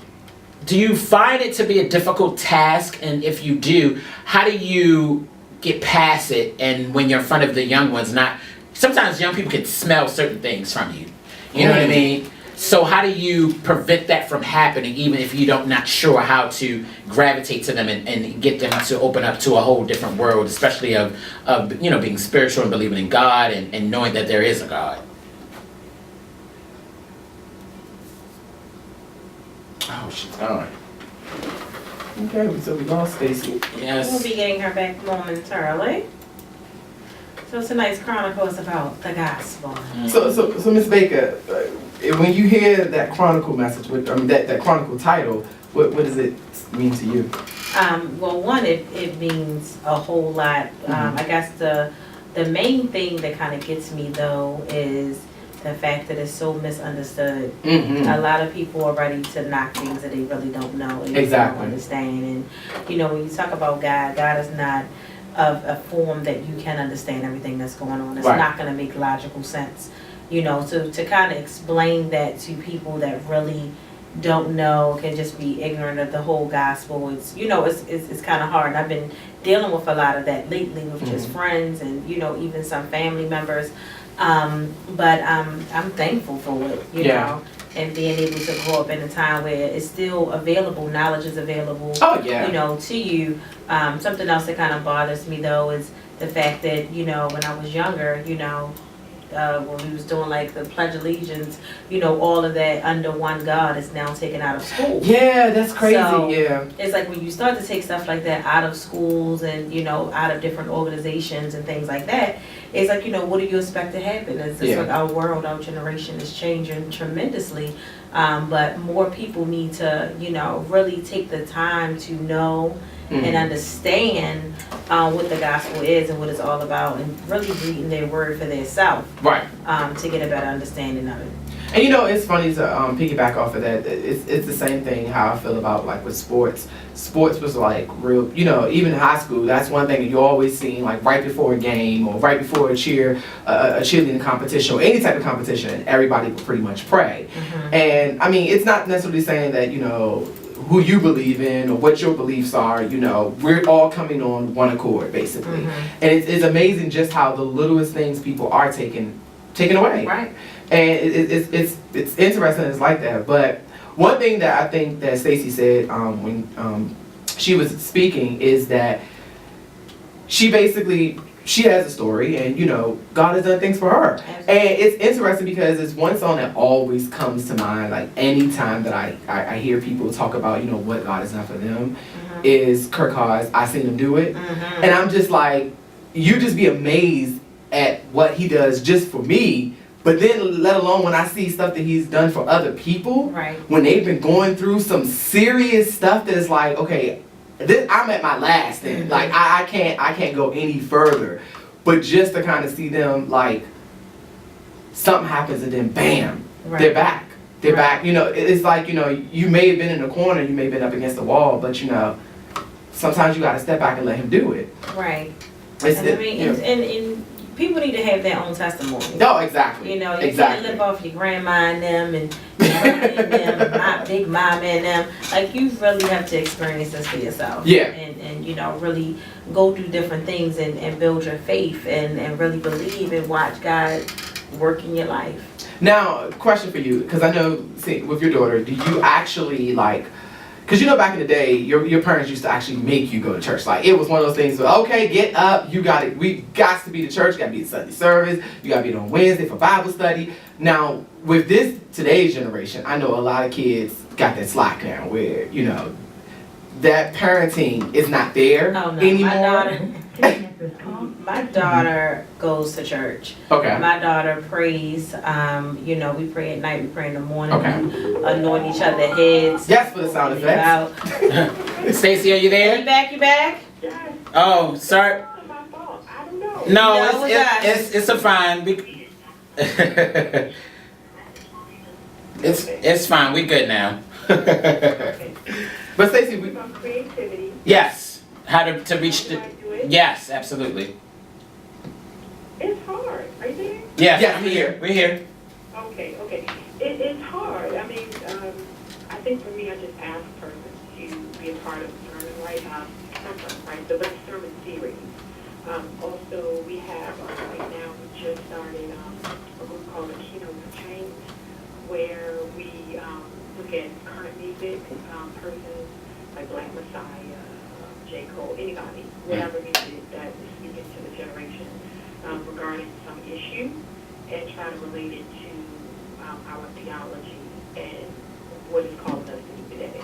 do you find it to be a difficult task? And if you do, how do you get past it? And when you're in front of the young ones, sometimes young people can smell certain things from you. You know what I mean? So how do you prevent that from happening, even if you're not sure how to gravitate to them and get them to open up to a whole different world, especially of being spiritual and believing in God and knowing that there is a God? Oh, she's gone. Okay, so we lost Stacey. Yes. We'll be getting her back momentarily. So tonight's chronicle is about the gospel. So Miss Baker, when you hear that chronicle message, that chronicle title, what does it mean to you? Well, one, it means a whole lot. I guess the main thing that kind of gets me though is the fact that it's so misunderstood. A lot of people are ready to knock things that they really don't know and Exactly. don't understand. And when you talk about God, God is not of a form that you can understand everything that's going on. It's Right. not going to make logical sense. So to kind of explain that to people that really don't know, can just be ignorant of the whole gospel. It's, you know, it's kind of hard. I've been dealing with a lot of that lately with just friends and, you know, even some family members. But I'm thankful for it, you know, and being able to grow up in a time where it's still available, knowledge is available, you know, to you. Something else that kind of bothers me though is the fact that, you know, when I was younger, you know, when we was doing like the Pledge of Allegiance, you know, all of that under one God is now taken out of school. Yeah, that's crazy. So, yeah. It's like when you start to take stuff like that out of schools and, you know, out of different organizations and things like that, it's like, you know, what do you expect to happen? It's just like our world, our generation is changing tremendously. But more people need to, you know, really take the time to know and understand what the gospel is and what it's all about, and really reading their word for themselves, Right. To get a better understanding of it. And you know, it's funny to piggyback off of that. It's the same thing how I feel about like with sports. Sports was like real, you know, even in high school, that's one thing you always seen like right before a game or right before a cheerleading competition or any type of competition, everybody would pretty much pray. And I mean, it's not necessarily saying that, you know, who you believe in or what your beliefs are, you know, we're all coming on one accord basically. And it's amazing just how the littlest things people are taken away. Right. And it's interesting it's like that. But one thing that I think that Stacey said when she was speaking is that she has a story, and you know, God has done things for her. Absolutely. And it's interesting because it's one song that always comes to mind, like anytime that I hear people talk about, you know, what God has done for them, is Kirk Hawes, I Seen Him Do It. And I'm just like, you just be amazed at what he does just for me. But then, let alone when I see stuff that he's done for other people, when they've been going through some serious stuff that is like, okay, I'm at my last then. Like I can't go any further. But just to kind of see them like something happens and then bam, they're back. They're back. You know, it's like, you know, you may have been in a corner, you may have been up against the wall, but you know, sometimes you got to step back and let him do it. Right. And I mean, and people need to have their own testimony. No, exactly. You know, you can't live off your grandma and them and your grandma and them and my big mom and them. Like, you really have to experience this for yourself. Yeah. And you know, really go through different things and build your faith and really believe and watch God work in your life. Now, question for you, because I know, see, with your daughter, do you actually like, because you know back in the day, your parents used to actually make you go to church. Like, it was one of those things where, okay, get up, you got it. We got to be to church, got to be at Sunday service, you got to be on Wednesday for Bible study. Now, with today's generation, I know a lot of kids got that slack now where, you know, that parenting is not there anymore. My daughter goes to church. Okay. My daughter prays. You know, we pray at night, we pray in the morning. Okay. We anoint each other's heads. Yes, for the sound effects. Stacey, are you there? You back? Yes. Oh, sorry. It's my fault. I don't know. No, it's a fine. It's fine. We good now. But Stacey, About creativity. Yes. How to reach the. Yes, absolutely. It's hard. Are you there? Yes, I'm here. We're here. Okay. It's hard. I mean, I think for me, I just asked a person to be a part of the sermon, right? The sermon series. Also, we have right now, we just started a group called the Keynote Change, where we look at current music, persons like Black Messiah, J. Cole, anybody, whatever music that is speaking to the generation regarding some issue, and try to relate it to our theology and what is calling us to do today.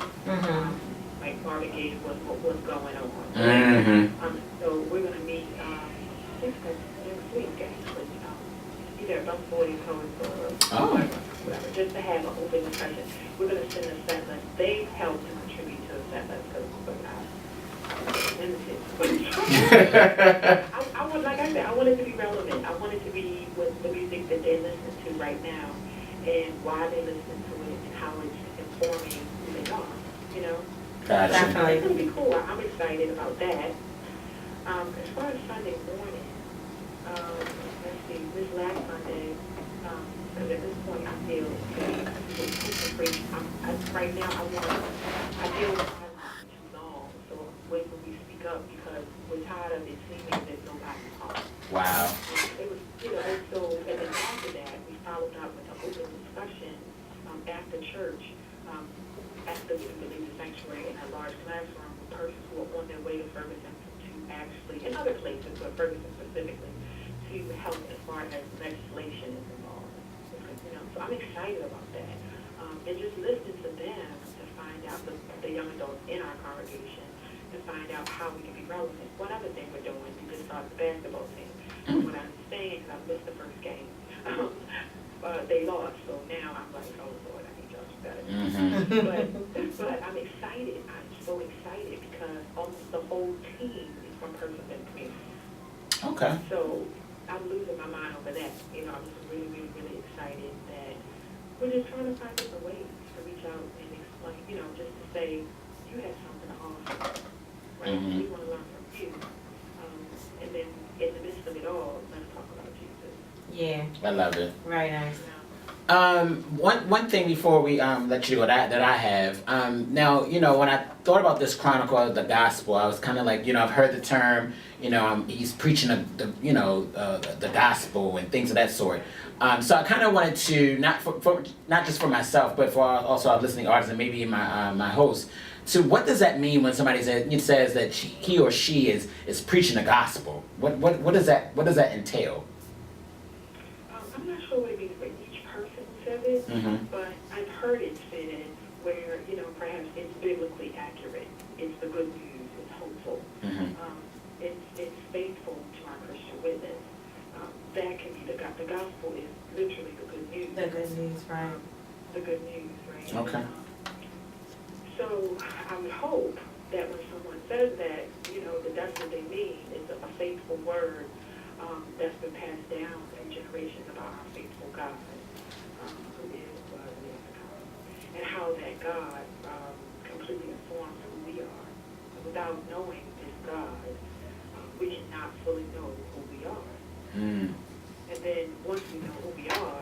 Like Marvin Gaye was what was going on. So we're going to meet next week, actually. Either about 40 poets or whatever, just to have an open discussion. We're going to send a set list. They've helped to contribute to the set list because I want, like I said, I want it to be relevant. I want it to be with the music that they're listening to right now and why they're listening to it and how it's informing who they are, you know? Gotcha. Definitely. It's going to be cool. I'm excited about that. As far as Sunday morning, let's see, this last Sunday, Because at this point, I feel free. Right now, I feel like I'm too long. So when we speak up, because we're tired of it seeming that nobody's home. Wow. It was, and so, and then after that, we followed up with an open discussion after church, after we believe the sanctuary in a large classroom with persons who are on their way to Ferguson to actually, in other places, but Ferguson specifically, to help as far as legislation is involved. So I'm excited about that. And just listening to them to find out the young adults in our congregation, to find out how we can be relevant. One other thing we're doing, we just started the basketball team. From what I understand, because I missed the first game, they lost. So now I'm like, oh Lord, I need y'all to better. But I'm excited. I'm so excited because almost the whole team is from Person and Community. Okay. So I'm losing my mind over that. I'm just really, really, really excited that we're just trying to find different ways to reach out and explain, just to say, you have something to offer, right? We want to learn from you. And then in the midst of it all, let's talk about Jesus. Yeah. I love it. Right, nice. One thing before we let you go that I have now when I thought about this chronicle of the gospel, I was kind of like I've heard the term he's preaching the gospel and things of that sort. So I kind of wanted to not just for myself but for also our listening audience and maybe my host. So what does that mean when somebody says that he or she is preaching the gospel? What does that entail? I'm not sure what it means for each person who says it, but I've heard it said where, perhaps it's biblically accurate. It's the good news. It's hopeful. It's faithful to our Christian witness. That can be the gospel is literally the good news. The good news, right. The good news, right? Okay. So I would hope that when someone says that, that's what they mean. It's a faithful word that's been passed down through generations about our faithful God, who is, was, and is to come, and how that God completely informs who we are. Without knowing this God, we cannot fully know who we are. And then once we know who we are,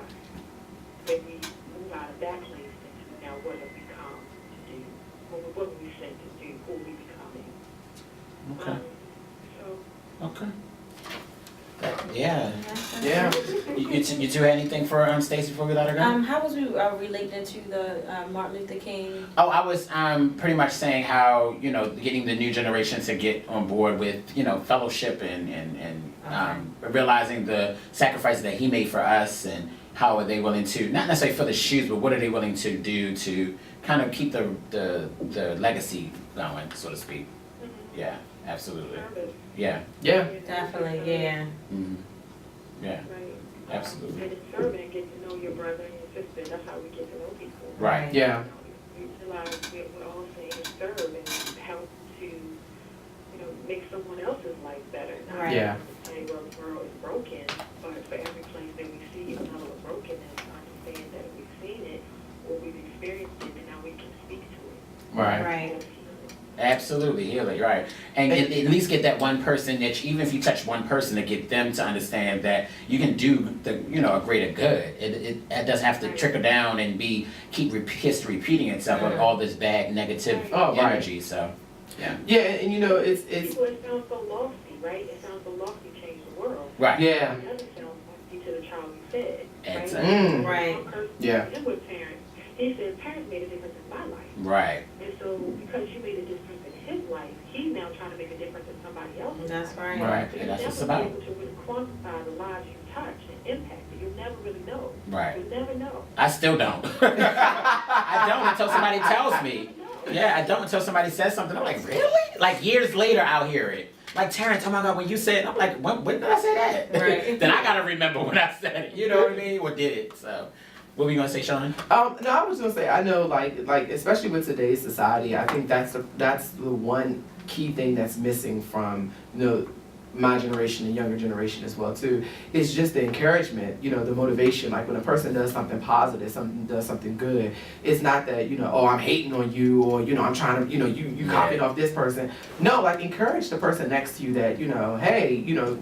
then we move out of that place into now what have we come to do? What are we sent to do? Who are we becoming? Okay. So. Okay. Yeah. Yeah. You two had anything for Stacey before we let her go? How was we relating to the Martin Luther King? Oh, I was pretty much saying how getting the new generation to get on board with fellowship and realizing the sacrifices that he made for us and how are they willing to not necessarily fill the shoes, but what are they willing to do to kind of keep the legacy going, so to speak. Yeah, absolutely. Yeah. Yeah. Definitely, yeah. Yeah. Right. Absolutely. And in serving, get to know your brother and your sister. That's how we get to know people. Right. Yeah. We realize we're all saying to serve and help to, make someone else's life better. Not Right. Yeah. to say, well, the world is broken, but for every place that we see a level of brokenness, understand that we've seen it or we've experienced it, and now we can speak to it. Right. Right. Absolutely, healing, right. And at least get that one person that even if you touch one person to get them to understand that you can do a greater good. It doesn't have to trickle down and keep history repeating itself with all this bad negative energy. So yeah. Yeah, and it's People, it sounds so lofty, right? It sounds so lofty to change the world. Right. yeah. It doesn't sound lofty to the child you fed, right? Exactly. Right. One person Yeah. lived with parents. He said, parents made a difference in my life. Right. And so because you made a difference in his life, he's now trying to make a difference in somebody else's That's life. right. Right. So And you'll that's what it's never about. be able to really quantify the lives you touch and impact. You'll never really know. Right. You'll never know. I still don't. I don't until somebody tells me. Yeah, I don't until somebody says something. I'm like, really? Like years later, I'll hear it. Like, Terrence, oh my God, when you said, I'm like, when did I say that? Right. Then I gotta remember when I said it. You know what I mean? Or did it? So, what were you gonna say, Sean? No, I was gonna say I know like especially with today's society, I think that's the one key thing that's missing from my generation and younger generation as well too, it's just the encouragement, the motivation. Like when a person does something positive, does something good, it's not that, oh, I'm hating on you, or, I'm trying to, you copied off this person. No, like encourage the person next to you that, hey,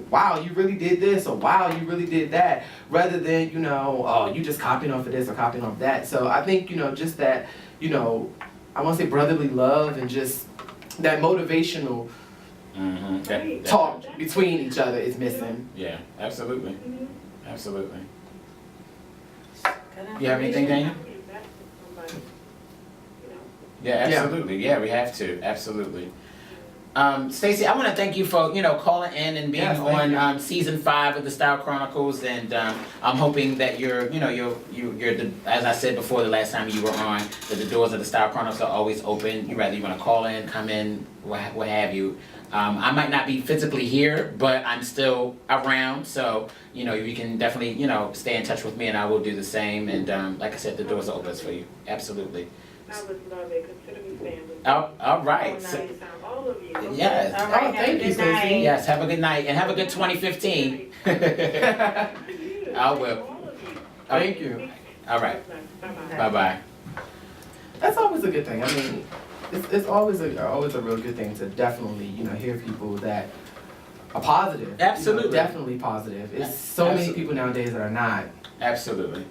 wow, you really did this, or wow, you really did that, rather than, oh, you just copying off of this or copying off that. So I think, just that, I want to say brotherly love and just that motivational talk between each other is missing. Yeah, absolutely. Mhm. Absolutely. Good You have anything, Daniel? Invest in somebody, Yeah, absolutely. Yeah, we have to. Absolutely. Stacey, I want to thank you for calling in and being Yes, thank on season 5 of the Style Chronicles, and I'm hoping that you're the, as I said before the last time you were on, that the doors of the Style Chronicles are always open. You want to call in, come in, what have you. I might not be physically here, but I'm still around, so you can definitely stay in touch with me, and I will do the same. And like I said, the doors are open for you. Absolutely. I would love it. Consider me family. All right. Oh, So- nice. All of you. yes. All right, Oh, have thank a you, good Stacey. night. Yes, have a good night and have a good 2015. I will. All of you. Thank you. All right. Bye-bye. Bye-bye. That's always a good thing. I mean, it's always a real good thing to definitely, hear people that are positive. Absolutely. Definitely positive. It's so many Absolutely. people nowadays that are not. Absolutely.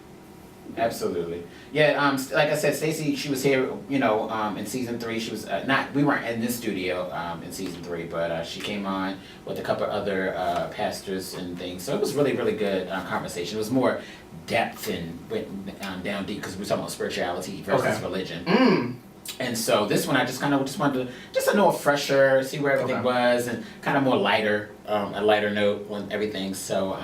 Absolutely. Yeah, like I said, Stacey, she was here, in season 3. She was we weren't in this studio in season 3, but she came on with a couple other pastors and things. So it was really, really good conversation. It was more depth and went down deep because we were talking about spirituality versus religion. And so this one, I just wanted to just know a fresher, see where everything was, and kind of more lighter, a lighter note on everything. So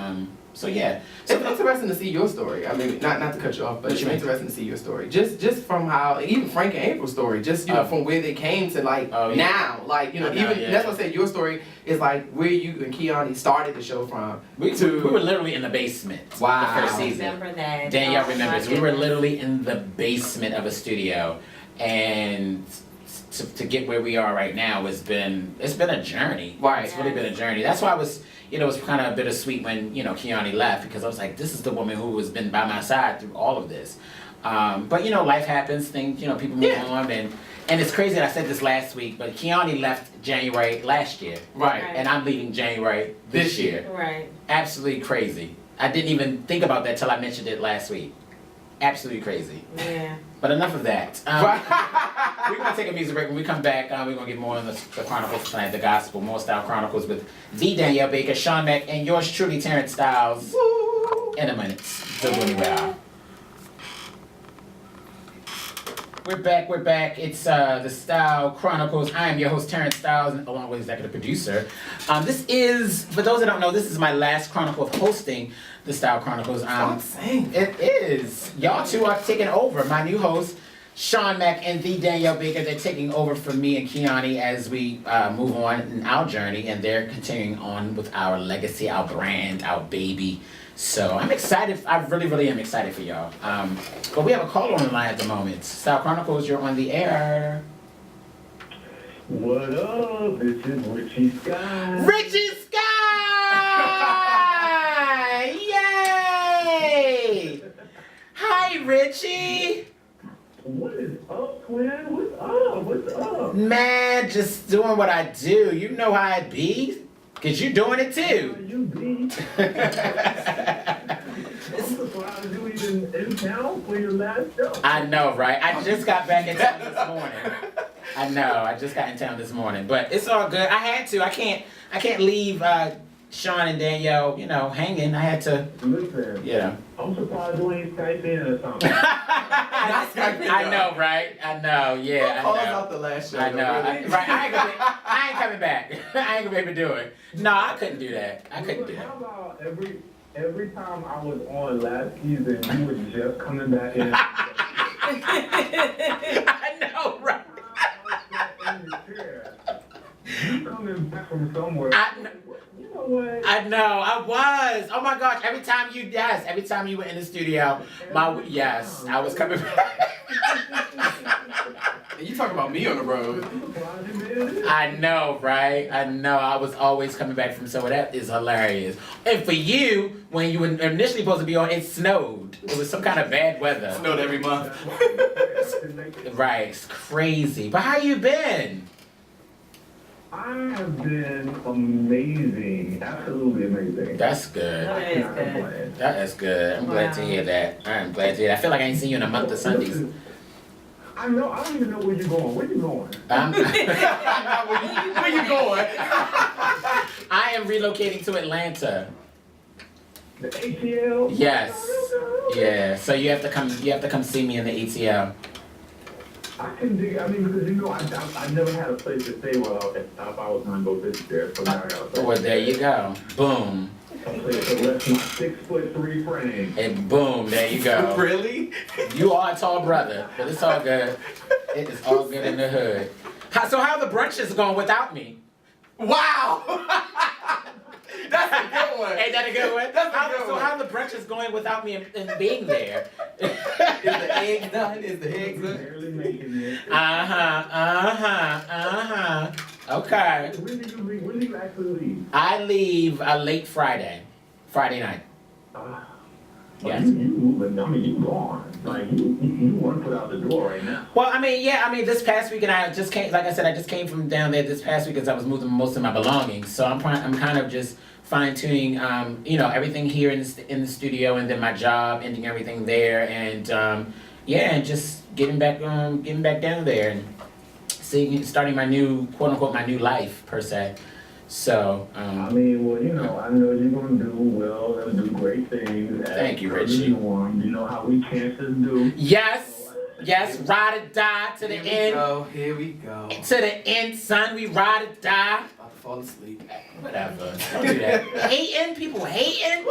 yeah. It's interesting to see your story. I mean, not to cut you off, but it's interesting to see your story. Just from how, even Frank and April's story, just from where they came to now, that's what I said. Your story is like where you and Keone started the show from. We were literally in the basement. Wow. The first I season. remember that. Danielle Oh, my remembers. We were goodness. literally in the basement of a studio, and to get where we are right now it's been a journey. Right. It's really been a journey. That's why it was kind of bittersweet when Keone left, because I was like, this is the woman who has been by my side through all of this. But life happens, things, people move on, and it's crazy that I said this last week, but Keone left January last year. Right. And I'm leaving January this year. Right. Absolutely crazy. I didn't even think about that till I mentioned it last week. Absolutely crazy. Yeah. But enough of that. We're going to take a music break. When we come back, we're going to get more on the Chronicles tonight, the gospel, more Style Chronicles with the Danielle Baker, Sean Mack, and yours truly, Terrence Styyles, in a minute. So go anywhere. We're back. It's the Style Chronicles. I am your host, Terrence Styyles, along with executive producer. This is, for those that don't know, this is my last Chronicle of hosting the Style Chronicles. Stop saying It is. Y'all two are taking over. My new host, Sean Mack and the Danielle Baker, they're taking over for me and Keone as we move on in our journey, and they're continuing on with our legacy, our brand, our baby. So I'm excited. I really, really am excited for y'all. But we have a caller on the line at the moment. Style Chronicles, you're on the air. What up? This is Richie Sky. Richie Sky! Yay! Hi, Richie. What is up, twin? What's up? What's up? Man, just doing what I do. You know how it be. Cause you doing it too. You be? I'm surprised you even in town for your last show. I know, right? I just got back in town this morning. I know, I just got in town this morning. But it's all good. I had to. I can't leave Sean and Danielle, hanging. I had to, Listen, I'm surprised you ain't Skype in or something. I know, right? I know, yeah, Call us I know. out the last show. I know, Really. right? I ain't coming back. I ain't gonna be able to do it. No, I couldn't do that. I couldn't do that. How about every time I was on last season, you were just coming back in. I know, right? You coming back from somewhere. You know what? I know, I was. Oh my gosh, every time you were in the studio, I was coming back. You talk about me on the road. I know, right? I know. I was always coming back from somewhere. That is hilarious. And for you, when you were initially supposed to be on, it snowed. It was some kind of bad weather. Snowed every month. Right. It's crazy. But how you been? I have been amazing, absolutely amazing. That's good. That is good. Complain. That is good. I'm glad to hear that. I'm glad to hear that. I feel like I ain't seen you in a month of Sundays. I know. I don't even know where you're going. Where you going? Where you going? I am relocating to Atlanta. The ATL. Yes. Yeah. So you have to come. You have to come see me in the ATL. I can dig. I mean, because I never had a place to stay while if I was gonna go visit there. So now I got a place. Well, there you go. Boom. A place to rest my 6'3" frame. And boom. There you go. Really? You are a tall brother, but it's all good. It is all good in the hood. So how the brunches going without me? Wow! That's a good one. Ain't that a good one? That's a good So one. how the brunches going without me and being there? Is the egg done? Is the egg done? Barely making it. Okay. When do you actually leave? I leave late Friday night. Yes. You moving? I mean, you gone. Like you want to put out the door right now. Well, I mean, yeah, this past weekend I just came. Like I said, I just came from down there this past week because I was moving most of my belongings. So I'm kind of just fine tuning, everything here in the studio, and then my job, ending everything there, and and just getting back down there and starting my new quote unquote my new life per se. So. I mean, well, I know you're gonna do well and do great things. Thank you, Richie. You know how we chances do. Yes, ride or die to the end. Here we go. To the end, son. We ride or die. About to fall asleep. Whatever. Don't do that. Hating? People hating?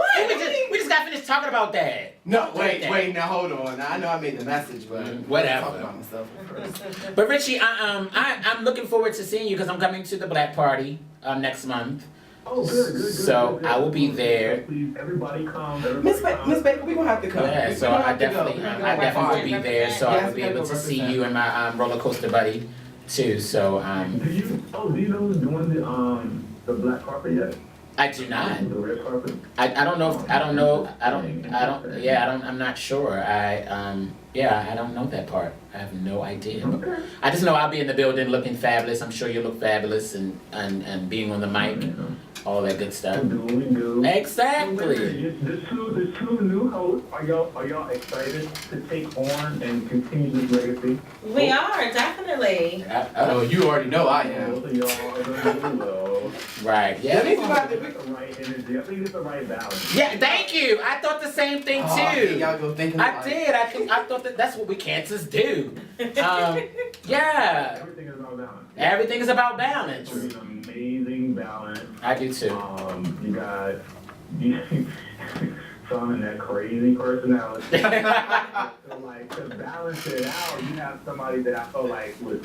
We just got finished talking about that. No, wait, now hold on. Now, I know I made the message, but Whatever. I'm talking about myself first. But Richie, I'm looking forward to seeing you because I'm coming to the Black Party next month. Oh, good. So I will be there. Please, everybody come. Miss Baker, we gonna have to come. Yeah, so I definitely will be there. So I will be able to see you and my roller coaster buddy too. So Do you know who's doing the black carpet yet? I do not. The red carpet? I don't know. I'm not sure. I don't know that part. I have no idea. Okay. I just know I'll be in the building looking fabulous. I'm sure you look fabulous and being on the mic, all that good stuff. We do. Exactly. The two new hosts, are y'all excited to take on and continue this legacy? We are, definitely. Oh, you already know I am. Both of y'all are going to do well. Right. Yeah. I think I think it's the right energy. I think it's the right balance. Yeah. Thank you. I thought the same thing Oh, too. y'all go thinking I about it. did. I thought that's what we cancers do. Yeah. Everything is about balance. Everything is about balance. It's an amazing balance. I do too. You got some in that crazy personality. So like to balance it out, you have somebody that I felt like was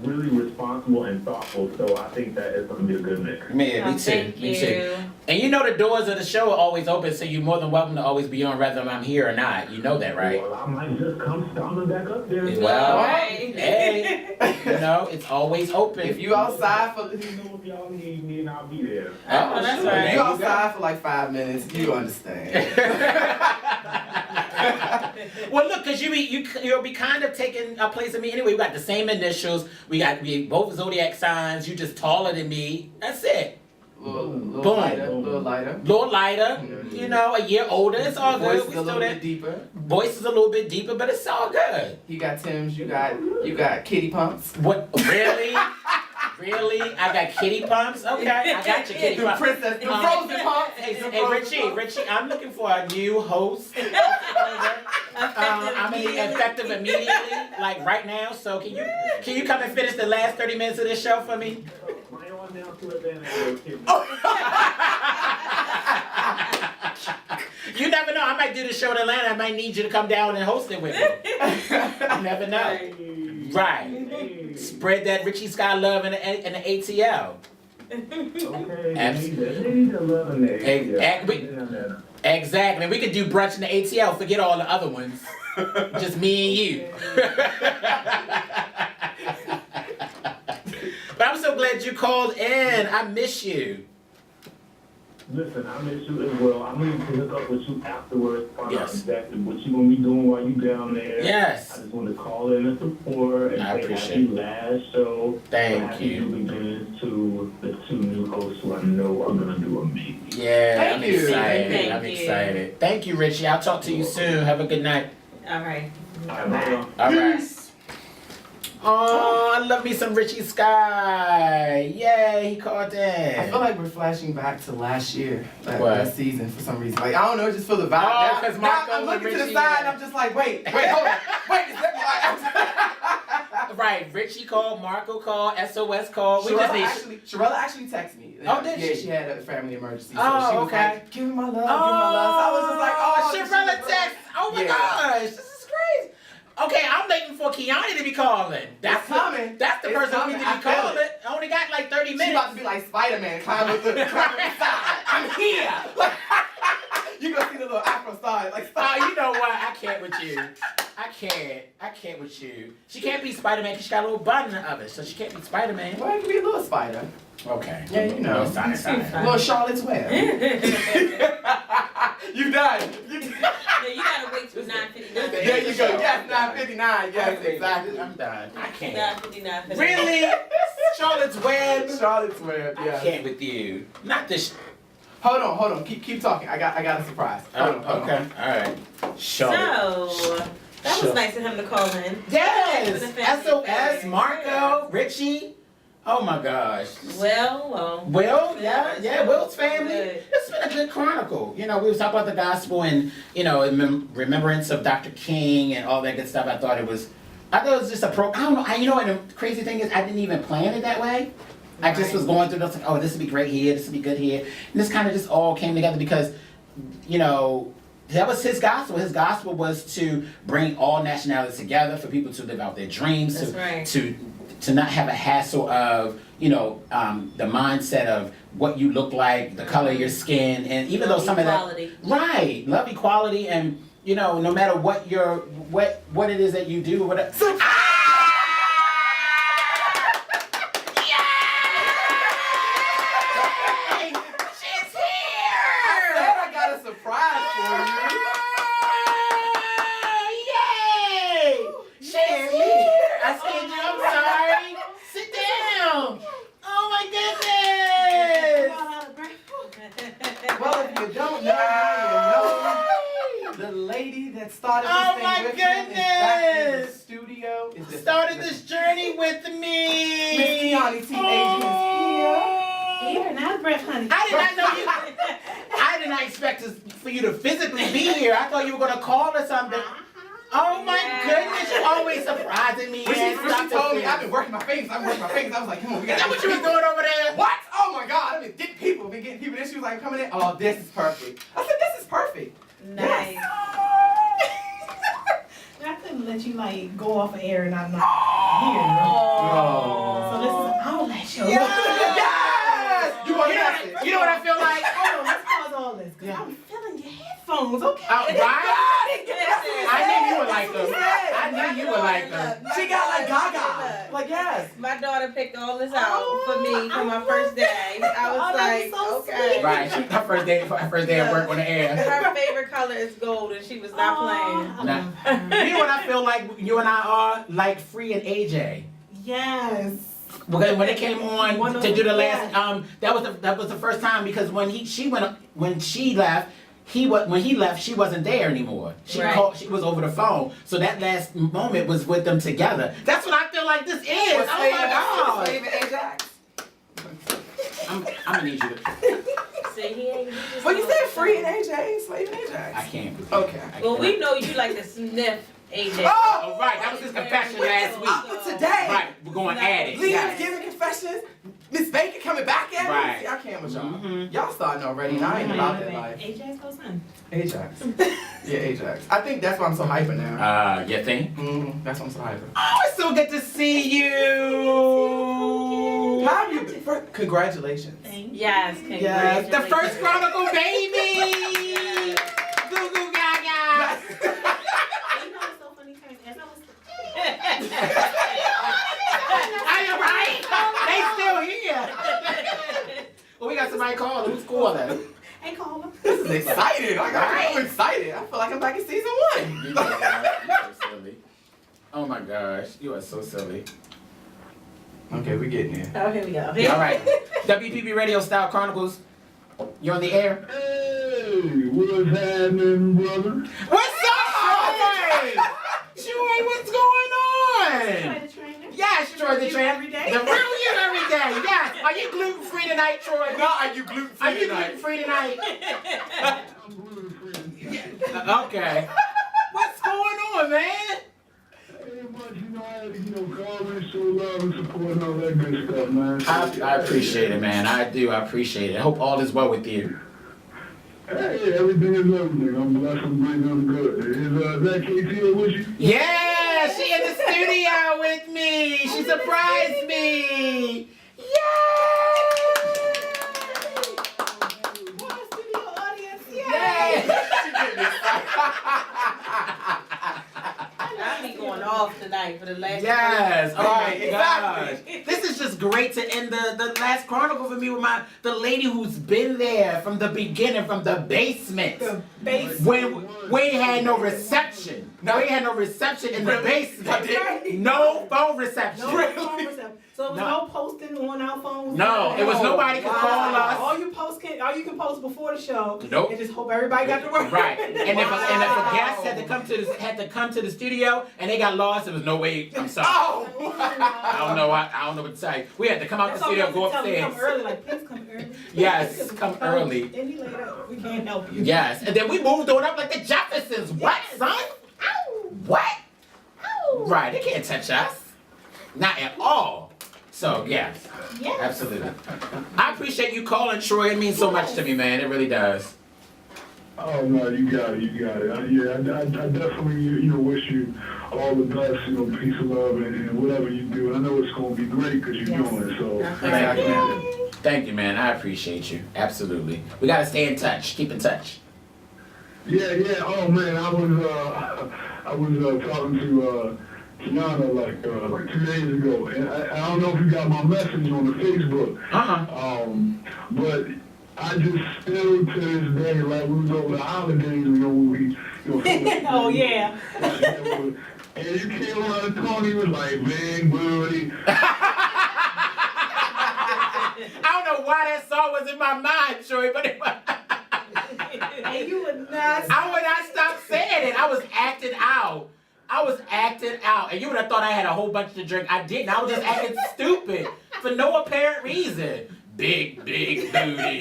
really responsible and thoughtful. So I think that it's gonna be a good mix. Man, me too. Thank Me you. too. And you know the doors of the show are always open, so you're more than welcome to always be on, whether I'm here or not. You know that, right? Well, I might just come stomping back up there. Well, Right. hey, it's always open. If you outside for Let me know if y'all need me and I'll be there. Oh, that's sure. right. if you outside for like 5 minutes, you understand. Well, look, cause you'll be kind of taking a place of me anyway. We got the same initials. We both zodiac signs. You just taller than me. That's it. Little Boom. lighter. Little lighter. A year older. It's all Voice good. is a little bit deeper. Voice is a little bit deeper, but it's all good. You got Tim's. You got kitty pumps. What? Really? Really? I got kitty pumps? Okay, I got your kitty The pumps. princess, the frozen pumps. Hey, Richie, I'm looking for a new host. I'm effective immediately, like right now. So can you come and finish the last 30 minutes of this show for me? My own now to advantage. You never know. I might do the show in Atlanta. I might need you to come down and host it with me. You never know. Right. Spread that Richie Sky love in the ATL. Okay. Absolutely. They need to love in there. Exactly. We could do brunch in the ATL. Forget all the other ones. Just me and you. glad you called in. I miss you. Listen, I miss you as well. I'm going to hook up with you afterwards, find out Yes. exactly what you're going to be doing while you down there. Yes. I just want to call in and support and I say appreciate happy last show. Thank happy you. new beginnings to the 2 new hosts who I know are going to do amazing. Yeah, Thank I'm you. excited. Thank I'm you. excited. Thank you, Richie. I'll talk to you soon. Have a good night. All right. All right, bye, y'all. All right. Oh, I love me some Richie Sky. Yay, he called in. I feel like we're flashing back to last year, What? last season for some reason. Like I don't know, just feel the vibe. Oh, Now- 'cause now Marco I'm and looking to the Richie, side yeah. and I'm just like, wait, hold on, wait, is that Right, Richie called, Marco called, SOS called. We just need. Sherella actually texted me. Oh, did yeah, she? she had a family emergency. So Oh, she was okay. like, give me my love, give me my love. So I was just like, this Sherella is text. Oh my Yeah. gosh, this is crazy. Okay, I'm waiting for Kiani to be calling. That's coming. That's the It's person coming. who need I to be feel calling. it. I only got like 30 She minutes. about to be like Spider-Man, climb up the side. I'm here. You gonna see the little Afro star, like Oh, you know what? I can't with you. I can't with you. She can't be Spider-Man because she got a little bun in the oven, so she can't be Spider-Man. Well, it could be a little spider. Okay. Yeah, you know. Sorry. A little Charlotte's Web. You done. No, you gotta wait till 9:59. There you go. Yes, 9:59. Yes, exactly. I'm done. I can't. 9:59. Really? Charlotte's Web? Charlotte's Web. I Yeah. can't with you. Not this. Hold on. Keep talking. I got a surprise. Hold on. Okay. All right. Charlotte. So, that was nice of him to call in. Yes. For the family SOS. affairs. Marco. Richie. Oh my gosh. Well. Will, yeah, Will's family. Good. It's been a good chronicle. You know, we was talking about the gospel and, you know, in remembrance of Dr. King and all that good stuff. I thought it was just a I don't know. You know what the crazy thing is? I didn't even plan it that way. I just Right. was going through this like, oh, this would be great here, this would be good here. And this kind of just all came together because, you know, that was his gospel. His gospel was to bring all nationalities together for people to live out their dreams, That's right. to not have a hassle of, you know, the mindset of what you look like, the color of your skin, and even though some Equality. of that, right, love equality, and you know, no matter what what it is that you do, whatever. Yay! She's here! I got a surprise for Yay! She's here! I scared you. I'm sorry. Sit down. Oh my goodness! you. Well, if you don't know, now you know. The lady that started this Oh thing my with him is back in the goodness. studio. Started this journey with me. Miss Kiani T. Agent is Here, now breath, honey. I did not know you. I did not expect for you to physically be here. I thought you were gonna call or something. Oh my goodness, you're always surprising me. When she Stop told this me, thing. I've been working my fingers. I was like, come on, we Is got that what you was doing over there? What? Oh my God, I've been getting people. Then she was like coming in. Oh, this is perfect. I said, this is perfect. Nice. I couldn't let you like go off of air and I'm not Oh. here. So this is an outlet show. Yes! Yes! You want You know what I feel like? Hold on, let's pause all this. Cause Yeah. I'm feeling your headphones, okay? Right? I knew you would like them. Yes. I knew you would like them. She got like Gaga. Like, yes. My daughter picked all this out for me for my Oh, first day. I was oh, like, that was so okay. sweet. Right. Her first day at work on the air. Her favorite color is gold, and she was not playing. Nah. You know what I feel like you and I are? Like Free and AJ. Yes. Because when it came on One to of- do the last, yeah. that was the first time because when she left, when he left, she wasn't there anymore. She Right. called, she was over the phone. So that last moment was with them together. That's what I feel like this is. What's Oh my God. Slave and Ajax? I'm gonna need you to. See, he ain't. he just Well, you don't- said Free and AJ, Slave and Ajax. I can't. Okay. Well, we know you like to sniff AJ. Oh, right. That was his confession last week. Up for today. Right. We're going at it. Liam's Yes. giving confessions. Miss Bacon coming back at me. Right. See, I can't with y'all. Mhm. Y'all starting already, and I ain't about that life. AJ's close son. Ajax. Yeah, Ajax. I think that's why I'm so hyper now. You think? That's why I'm so hyper. Oh, it's so good to see you. How have you been? Congratulations. Thank you. Yes, Yes, congratulations. the first Chronicle baby. Goo goo gaga. And you know what's so funny, Terrence? As I was Are you right? They still here. got somebody calling. Who's calling? Hey, caller. This is exciting. I'm excited. I feel like I'm back in season 1. You're so silly. Oh my gosh, you are so silly. Okay, we're getting there. Oh, here we go. All right, WPB Radio Style Chronicles. You're on the air. Hey, what's happening, brother? What's up, Troy? Troy, what's going on? The trainer. Yes, Troy the trainer. every day. The real you every day. Yes. Are you gluten free tonight, Troy? No, are you gluten free Are you tonight? gluten free tonight? I'm gluten-free. Okay. What's going on, man? Hey, much, I had to, call and show love and support and all that good stuff, man. I appreciate it, man. I do. I appreciate it. I hope all is well with you. Hey, everything is everything. I'm blessed, I'm great, I'm good. Is that KT with you? Yeah, she in the studio with me. She surprised me. Wow, studio audience. Yay! I'll be going off tonight for the last. Yes. Oh my Right, gosh. exactly. This is just great to end the last Chronicle for me with the lady who's been there from the beginning, from the basement. The base. When we had no reception. No, we had no reception in the basement. No phone reception. No phone reception. So there was No. no posting on our phones. No, it was nobody could call us. All you can post before the show. Nope. And just hope everybody got to work. Right, and if a guest had to come to the studio and they got lost, there was no way. I'm sorry. Oh! I don't know what to tell you. We had to come out the That's all we studio, have go to tell them, upstairs. come early, like please come early. Yes, come early. Any later, we can't help you. Yes, and then we moved on up like the Jeffersons. What, son? Ow. What? Ow. Right, they can't touch us. Not at all. So, yes, Yes. absolutely. I appreciate you calling, Troy. It means so much to me, man. It really does. Oh, no, you got it. I definitely, wish you all the best, peace and love and whatever you do. And I know it's going to be great because you're Yes. doing it, so. Thank you. Thank you, man. I appreciate you. Absolutely. We got to stay in touch. Keep in touch. Yeah. Oh, man, I was talking to Kiana like 2 days ago, and I don't know if you got my message on the Facebook. But I just still to this day, like we was over the holidays, when we, Oh yeah. and you came around Tony was like, big booty. I don't know why that song was in my mind, Troy, but it was. And you would not. I would not stop saying it. I was acting out. And you would have thought I had a whole bunch to drink. I didn't. I was just acting stupid for no apparent reason. Big booty.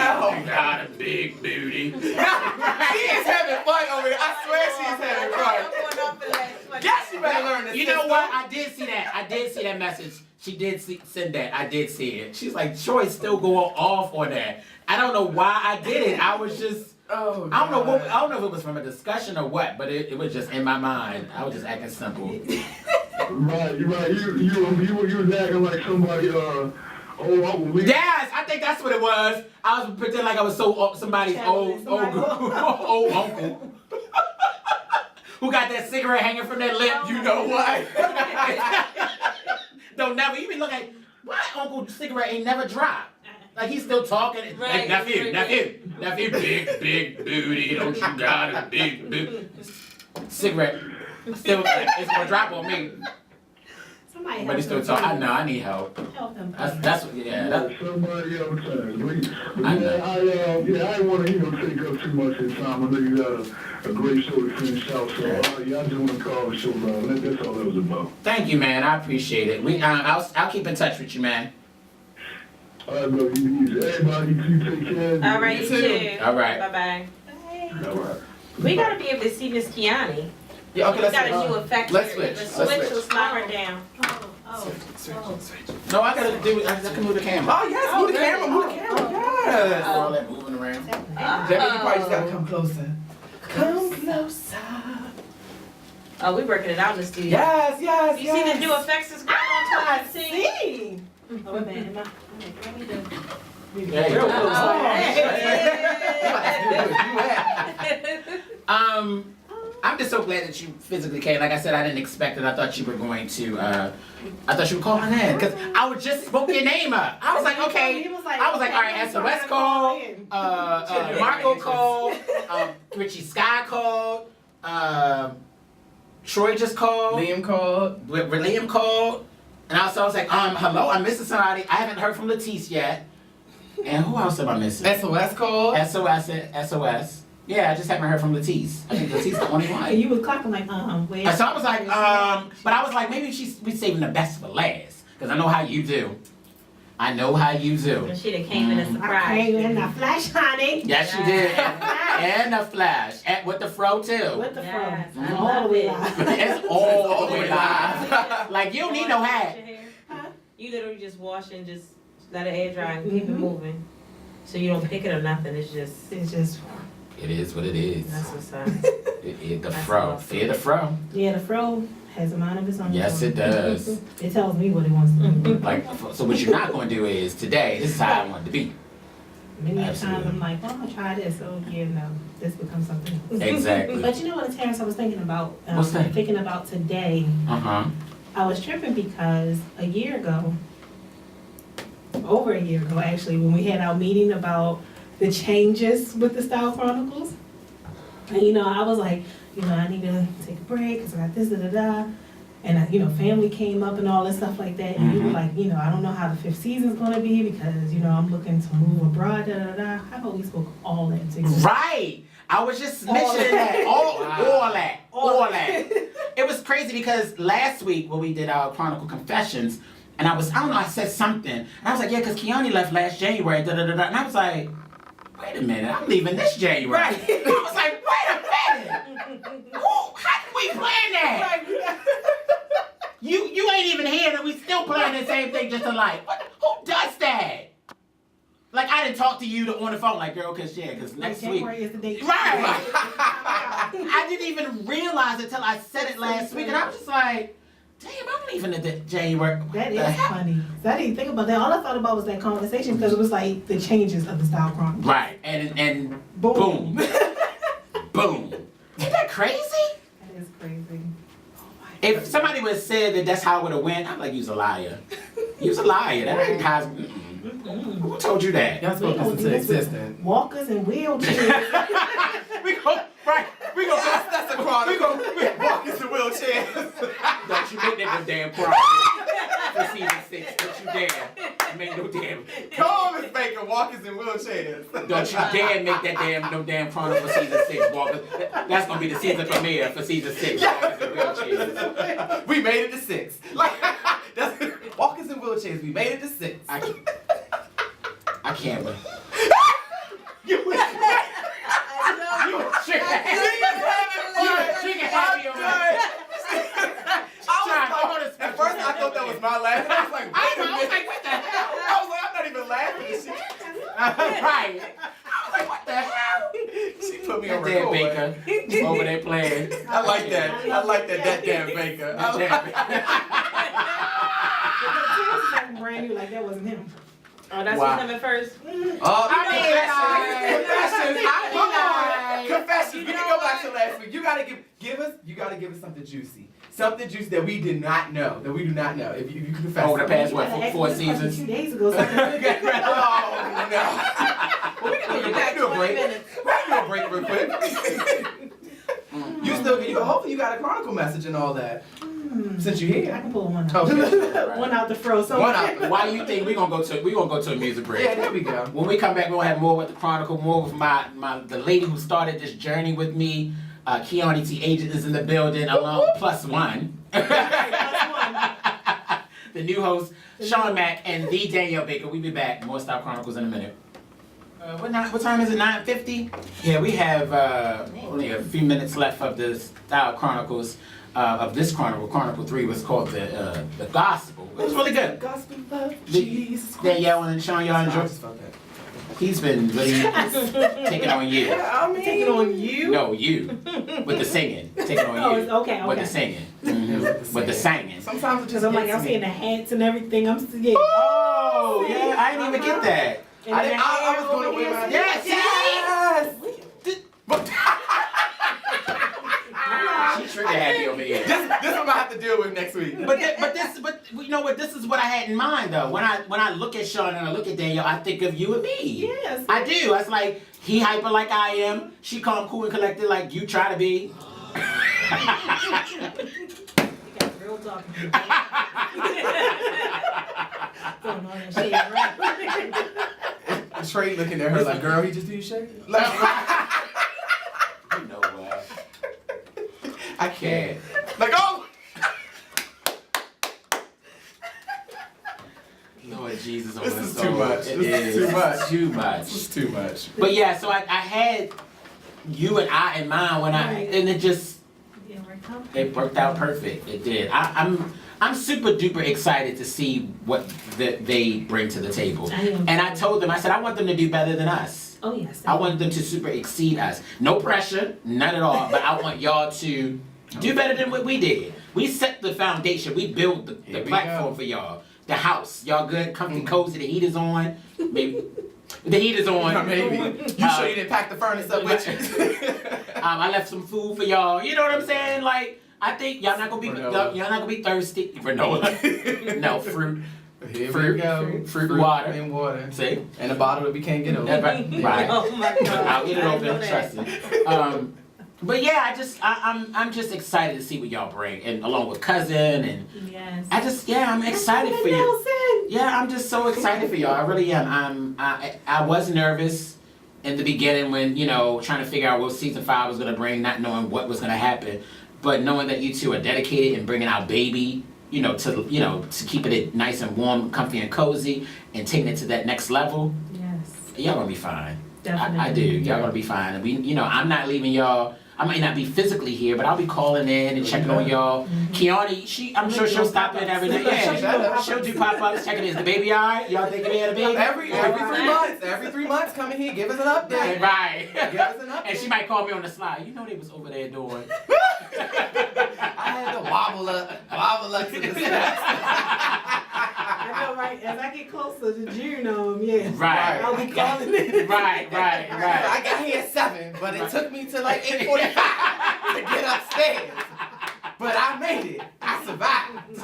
Oh. You got a big booty. She is having fun over here. I swear she is having fun. Yes, you better learn this. You know what? I did see that message. She did send that. I did see it. She's like, Troy's still going off on that. I don't know why I did it. I was just. Oh, I don't know if it was from a discussion or what, but it was just in my mind. I was just acting simple. Right. You was acting like somebody, Yes, I think that's what it was. I was pretending like I was somebody's old uncle who got that cigarette hanging from their lip. You know what? Don't never even look at why Uncle cigarette ain't never dropped. Like he's still talking. Right. Nephew, big booty. Don't you got a big booty? Cigarette. Still, it's gonna drop on me. Somebody help But he's still him. talking. I know. I need help. Help him. That's what. Yeah. That, somebody else says. I know. I didn't want to, take up too much of your time. I know you got a great show to finish out, so I just want to call the show. That's all it was about. Thank you, man. I appreciate it. I'll keep in touch with you, man. All right, bro. You easy. Everybody, you take care. All right, you too. All right. Bye-bye. All right. We gotta be able to see Miss Kiani. Yeah, okay, We let's got a new effect. let's here. switch. Let's switch. Slide her down. No, I gotta do it. I can move the camera. Oh, yes, move the camera, yes. All that moving around. Debbie, you probably just gotta come closer. Come closer. Oh, we working it out in the studio. Yes. You see the new effects that's going on I to the scene? see. Oh, wait a minute. I need to. There you go. Oh, hey. I'm just so glad that you physically came. Like I said, I didn't expect it. I thought you were going to. I thought you would call my name because I would just spoke your name up. I was like, okay. I was like, all right, SOS called, Marco called, Richie Sky called, Troy just called, Liam called. Liam called, and I was like, hello, I'm missing somebody. I haven't heard from Letice yet. And who else am I missing? SOS called. SOS. Yeah, I just haven't heard from Letice. I think Letice the only one. And you was clapping like, wait. And so I was like, but I was like, maybe we saving the best for last. Because I know how you do. And she done came in a surprise. I came in a flash, honey. Yes, you did. And the flash. And with the fro, too. With the Yes, phone. I All love the way it. live. It's all the way live. Like, you don't need no hat. You literally just wash and just let it air dry and keep it moving. So you don't pick it or nothing. It's just. It is what it is. That's what's up. The fro. awesome. Fear the fro. Yeah, the fro has a mind of its own. Yes, it does. It tells me what it wants to do. Like, so what you're not going to do is, today, this is how I want it to be. Many a Absolutely. time I'm like, well, I'm gonna try this. Oh, yeah, no, this becomes something else. Exactly. But you know what, Terrence, I was thinking about, What's that? thinking about today. Uh-huh. I was tripping because a year ago, over a year ago actually, when we had our meeting about the changes with the Style Chronicles, and I was like, I need to take a break because I got this, da-da-da. And, family came up and all this stuff like that. And you were like, I don't know how the 5th season's going to be because, I'm looking to move abroad, da-da-da. How about we spoke all that together? Right. I was just mentioning that. All that. It was crazy because last week when we did our Chronicle Confessions, and I said something. And I was like, yeah, because Keone left last January, da-da-da-da. And I was like, wait a minute, I'm leaving this January. Right. I was like, wait a minute. How did we plan that? You ain't even here and we still playing the same thing just alike. Who does that? Like, I didn't talk to you on the phone like, girl, because next week. January is the date. Right. I didn't even realize it until I said it last week. And I was just like, damn, I'm leaving the January. That is funny. So I didn't think about that. All I thought about was that conversation because it was like the changes of the Style Chronicles. Right. And boom. Boom. Isn't that crazy? That is crazy. If somebody would have said that that's how it would have went, I'm like, you's a liar. You's a liar. That ain't how. Who told you that? Y'all spoke this into existence. Walkers and wheelchairs. We go. That's a chronicle. Walkers in wheelchairs. Don't you make that no damn problem for season 6. Don't you dare make no damn. Come on, Miss Baker. Walkers in wheelchairs. Don't you dare make that no damn Chronicle for season 6, Walker. That's gonna be the season premiere for season 6. Walkers in wheelchairs. We made it to 6. That's Walkers in wheelchairs. We made it to 6. I can't believe. You You a trigger happy over there. At first I thought that was my laugh. I was like, wait a minute. like, what the hell? I was like, I'm not even laughing. Right. I was like, what the hell? She put me on That damn record. Baker over there playing. I like that. I like that damn Baker. That damn Baker. Brand new, like that wasn't him. Oh, that's Wow. what's coming first. Confessions. We can go back to last week. You gotta give us something juicy. Something juicy that we did not know. If you confess. Over the past, what, You 4 asked me this question seasons? 2 days ago. So I Oh no. Well, we can do a break. We can do a break real quick. You still hopefully you got a Chronicle message and all that. Since you're here. I can pull one out. Okay. One out the fro. So One out. Why do you think we're gonna go to a music break? Yeah, there we go. When we come back, we'll have more with the Chronicle, more with the lady who started this journey with me. Keone T. Agent is in the building, along plus one. The new host, Sean Mack, and the Danielle Baker. We'll be back. More Style Chronicles in a minute. What time is it? 9:50? Yeah, we have only a few minutes left of the Style Chronicles. Of this Chronicle 3 was called the Gospel. It was really good. Gospel love Jesus. Danielle and Sean, y'all enjoy. He's been really taking on you. taking on you. No, you. With the singing. Taking on you. Okay. With the singing. With the singing. Sometimes it just Because I'm like, hits I'm me. seeing the hats and everything. I'm still Oh, yeah, I didn't even get that. I was going to wear my Yes, yes. have to deal with next week. But you know what? This is what I had in mind though. When I look at Sean and I look at Danielle, I think of you and me. Yes. I do. It's like he hyper like I am. She calm, cool, and collected like you try to be. You got real talking. Throwing all that shade around. Trey looking at her like, girl, he just do you shake? Like, You know what? I can't. Like, oh! Lord Jesus, This is too much. It This is is too much. Too much. This is too much. But yeah, so I had you and I in mind when and it just it worked out perfect. It did. I'm super duper excited to see what they bring to the table. And I told them, I said, I want them to do better than us. Oh yes. I want them to super exceed us. No pressure, none at all. But I want y'all to do better than what we did. We set the foundation. We built the platform for y'all. The house. Y'all good, comfy, cozy. The heat is on. Maybe. The heat is on. Maybe. You sure you didn't pack the furnace up with you? I left some food for y'all. You know what I'm saying? Like, I think y'all not gonna be thirsty. Granola. No, fruit. Here Fruit. we go. Fruit, water. And water. See? And a bottle that we can't get over. Right. Oh my God. I'll get it I open, know that. trust me. But yeah, I'm just excited to see what y'all bring, and along with cousin, and Yes. I'm excited for you. Nelson. Yeah, I'm just so excited for y'all. I really am. I was nervous in the beginning when trying to figure out what season 5 was gonna bring, not knowing what was gonna happen, but knowing that you two are dedicated and bringing our baby, to keeping it nice and warm, comfy and cozy, and taking it to that next level. Yes. Y'all gonna be fine. Definitely. I do. Y'all gonna be fine. And I'm not leaving y'all. I might not be physically here, but I'll be calling in and checking on y'all. Kiani, I'm sure she'll stop in every day. Yeah, she'll do pop-ups, checking is the baby alright? Y'all think we had a baby? Every 3 months. Every 3 months, come in here, give us an update. Right. Give us an update. And she might call me on the slide. You know they was over there doing. I had to wobble up to the steps. I know, right? As I get closer to June, yes. Right. I'll be calling it. Right. I got here at 7, but it took me to like 8:45 to get upstairs. But I made it. I survived.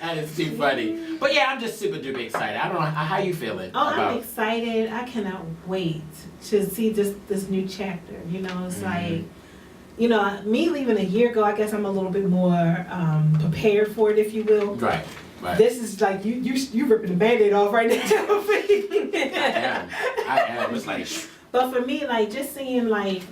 That is too funny. But yeah, I'm just super duper excited. I don't know how you feeling. I'm excited. I cannot wait to see this new chapter. It's like, me leaving a year ago, I guess I'm a little bit more prepared for it, if you will. Right. This is like you ripping the Band-Aid off right now. I am. It's like. But for me, like just seeing like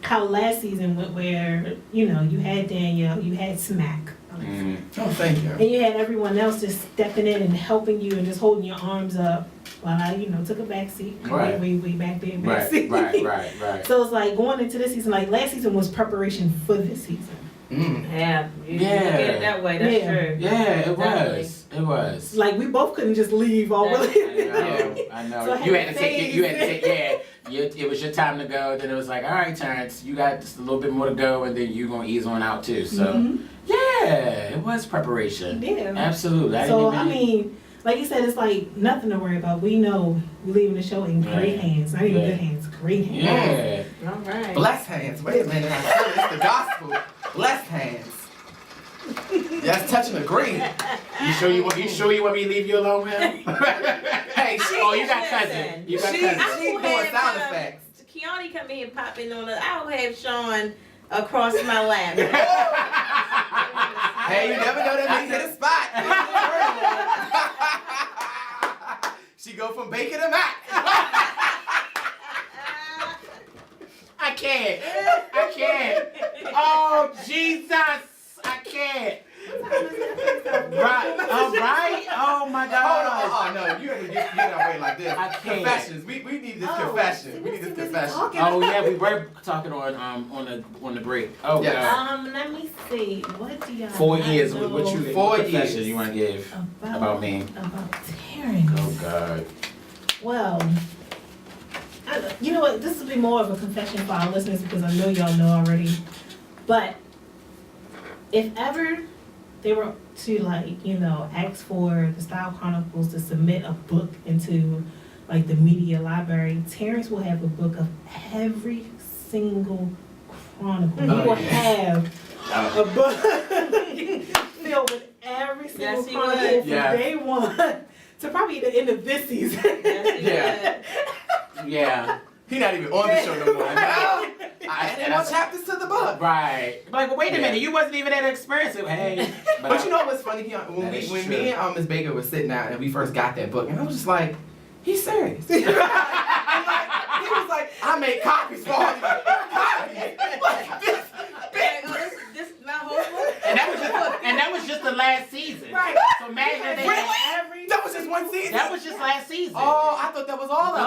how last season went, where you had Danielle, you had Smack. Oh, thank you. And you had everyone else just stepping in and helping you and just holding your arms up while I, took a back seat. Right. Way back there. Back seat. Right. So it's like going into this season, like last season was preparation for this season. Yeah. You look at it that way. That's true. Yeah, it Definitely. was. It was. Like we both couldn't just leave all really. I know. So I You had had to to take. phase. You had to take. Yeah. It was your time to go. Then it was like, all right, Terrence, you got just a little bit more to go, and then you gonna ease on out too. So yeah, it was preparation. Yeah. Absolutely. I mean, like you said, it's like nothing to worry about. We know we're leaving the show in great hands. Not even good hands, great hands. Yeah. All right. Blessed hands. Wait a minute. I said it's the gospel. Blessed hands. That's touching a green. You sure you want me to leave you alone, man? Hey, she. Oh, you got cousin. You got cousin. She doing sound effects. Kiani come in and pop in on the. I'll have Sean across my lap. Hey, you never know that may hit a spot. She go from bacon to mac. I can't. Oh, Jesus. I can't. Right? Oh my God. Oh no, you have to get our way like this. I can't. Confessions. We need this confession. We need this confession. Oh yeah, we were talking on the break. Oh Yes. God. Let me see. What do y'all 4 years. know What you 4 confession years. you want to give about me? About Terrence. Oh God. Well, you know what? This will be more of a confession for our listeners because I know y'all know already. But if ever they were to ask for the Style Chronicles to submit a book into like the media library, Terrence will have a book of every single chronicle. He will have a book filled with every single Yes, he chronicle would. from Yeah. day one to probably the end of this season. Yes, he Yeah. He not even on the show no more. I added more that's- chapters to the book. Right. Like, well, wait a Yeah. minute. You wasn't even at an experience. Hey. But you know what's funny? When That is true. me and Ms. Baker was sitting out and we first got that book, and I was just like, he's serious. And, like, he was like, I made copies for all of you. Copies. Like, this This my whole book. And that was just the last season. Right. So imagine they Really? Every That was just one season? That was just last season. Oh, I thought that was all of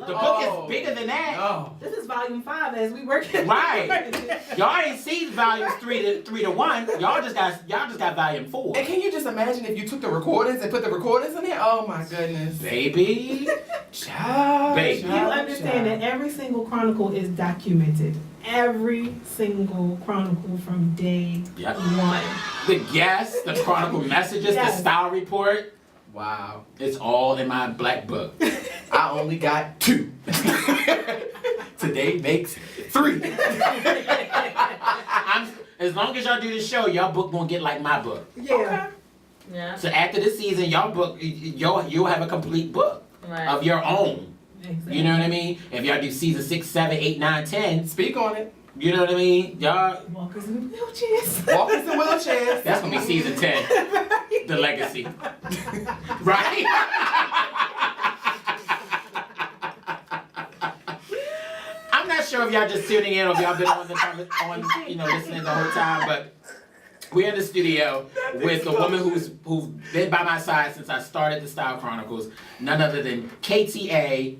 No, the book Oh. is bigger than that. No. This is volume 5 as we work it. Right. Y'all ain't seen volumes 3 to 1. Y'all just got volume 4. And can you just imagine if you took the recordings and put the recordings in there? Oh my goodness. Baby. Child. Baby. You understand that every single chronicle is documented. Every single chronicle from day Yep. 1. The guests, the chronicle messages, Yes. the style report. Wow. It's all in my black book. I only got 2. Today makes 3. As long as y'all do the show, y'all book gonna get like my book. Yeah. Yeah. So after this season, y'all book, you'll have a complete book Right. of your own. Exactly. You know what I mean? If y'all do season 6, 7, 8, 9, 10, Speak on it. you know what I mean? Y'all, Walkers in wheelchairs. Walkers in wheelchairs. that's gonna be season 10. The legacy. Right? I'm not sure if y'all just tuning in or if y'all been on listening the whole time, but we're in the studio with a woman who's been by my side since I started the Style Chronicles, none other than KTA.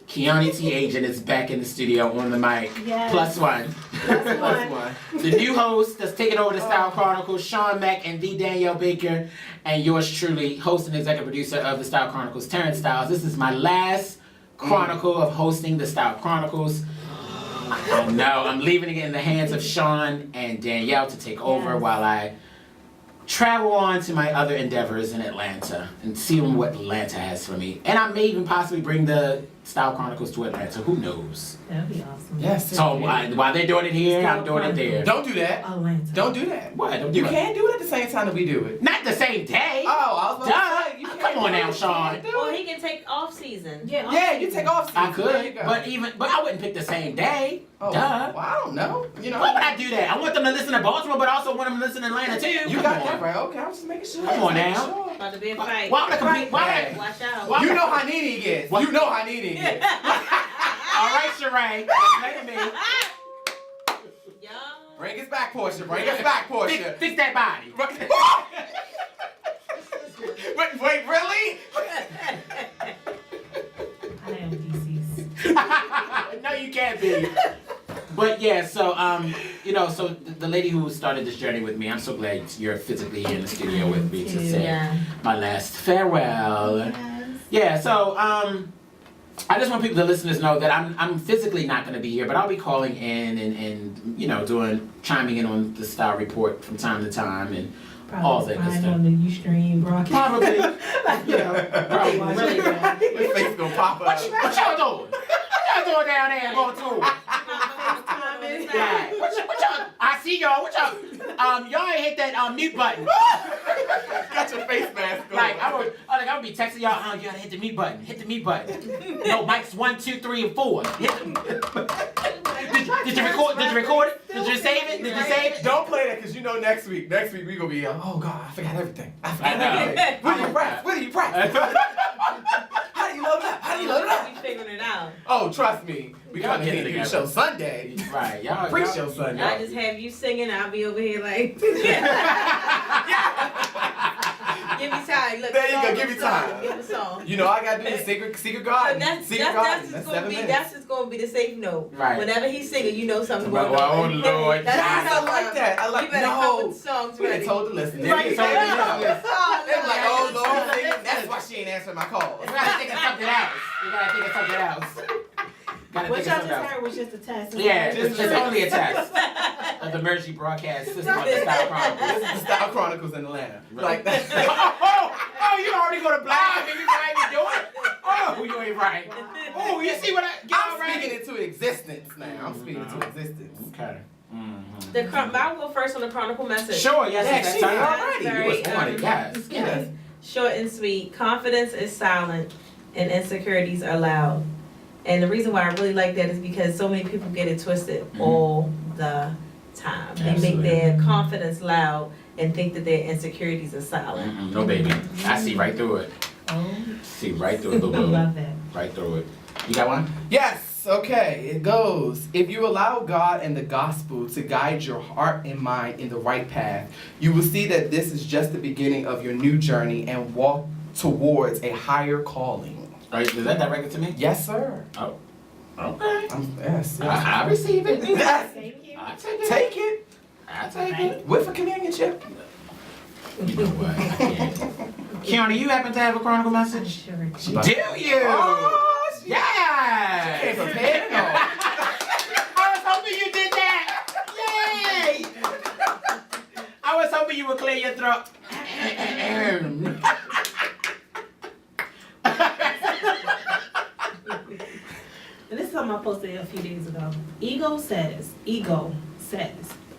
Keani T. Agent is back in the studio on the mic. Yes. Plus one. Plus one. The new host that's taking over the Style Chronicles, Sean Mack and the Danielle Baker, and yours truly, host and executive producer of the Style Chronicles, Terrence Styyles. This is my last chronicle of hosting the Style Chronicles. I know, I'm leaving it in the hands of Sean and Danielle to take over Yes. while I travel on to my other endeavors in Atlanta and see what Atlanta has for me. And I may even possibly bring the Style Chronicles to Atlanta, who knows? That'd be awesome. Yes. So while they're doing it here, I'm doing it there. Don't do that. Atlanta. Don't do that. What? Don't You do it. can't do it at the same time that we do it. Not the same day. Oh, I was about to say, you Duh. can't Come on do now, it. Sean. You can't do Well, it. he can take off season. Yeah. Yeah, you take off. I season. There you could, go. but I wouldn't pick the same day. Oh, Duh. well, I don't know. You know. Why would I do that? I want them to listen to Baltimore, but also want them to listen to Atlanta too. You Come got on. that right. Okay, I'm just making sure. Come on Making now. sure. About to be a Why fight. would I compete? Why would I? Watch out. Why- You know how Nene gets. What? You know how Nene gets. All right, Sheree. Look at me. Y'all. Bring us back, Portia. Bring us back, Portia. Fix that body. Wait, really? I am DC's. No, you can't be. But yeah, so so the lady who started this journey with me, I'm so glad you're physically here in the studio with me to say Yeah. my last farewell. Yes. Yeah, so I just want people to listeners know that I'm physically not going to be here, but I'll be calling in and chiming in on the Style Report from time to time and all that good Probably stuff. on the Ustream broadcast. Probably, Probably really. His face gonna pop up. What y'all doing? What y'all doing down there going to? Right. What y'all? I see y'all. What y'all? Y'all ain't hit that mute button. Got your face mask on. Like I would be texting y'all. You gotta hit the mute button. Hit the mute button. No, mics 1, 2, 3, and 4. Hit the... Did you record? Did you record it? Did you save it? Did you save it? Don't play that because you know next week we gonna be oh God, I forgot everything. I forgot I know. everything. What do you press? What do you press? How do you load it up? How do you load it up? We figuring it out. Oh, trust me. We Y'all gotta get it do the together. show Sunday. Right, y'all. Pre-show I Sunday. just have you singing. I'll be over here like. Give me time. Look, There you go, song, give me song, time. Give a song. You know I gotta do the secret garden. That's Secret garden. just That's gonna 7 be minutes. that's just gonna be the safe note. Right. Whenever he's singing, you know something's going Oh, on. Lord. That's Yes, I like that. I like You better come with songs We done ready. told the listeners. Right, They so like, oh Lord, Lord. that's why she ain't answering my calls. We gotta think of something else. Gotta think of something else. What y'all just heard was just a test. Yeah, it's only a test of the emergency broadcast system of the Style Chronicles. This is the Style Chronicles in Atlanta. Like that. Oh, you already go to black and you not even do it? Oh, you ain't right. Oh, you see what I get all I'm right? speaking into existence now. I'm speaking into existence. Okay. I'll go first on the Chronicle message. Sure, yes, Yeah, it's she's time. already. You was on it, yes. Yes. Short and sweet. Confidence is silent and insecurities are loud. And the reason why I really like that is because so many people get it twisted all the time. They Absolutely. make their confidence loud and think that their insecurities are silent. No, baby. I see right through it. Oh, See right through it, I boo-boo. love that. Right through it. You got one? Yes, okay, it goes. If you allow God and the gospel to guide your heart and mind in the right path, you will see that this is just the beginning of your new journey and walk towards a higher calling. Right, is that directed to me? Yes, sir. Oh, okay. Yes. I receive it. Yes. Thank you. I take it. Take it I take it. with a companionship. You know what? I can't. Kiana, you happen to have a Chronicle I'm message? sure it Do is. you? Oh, she Yeah. came prepared. No. I was hoping you did that. Yay! I was hoping you would clear your throat. And this is something I posted a few days ago. Ego says,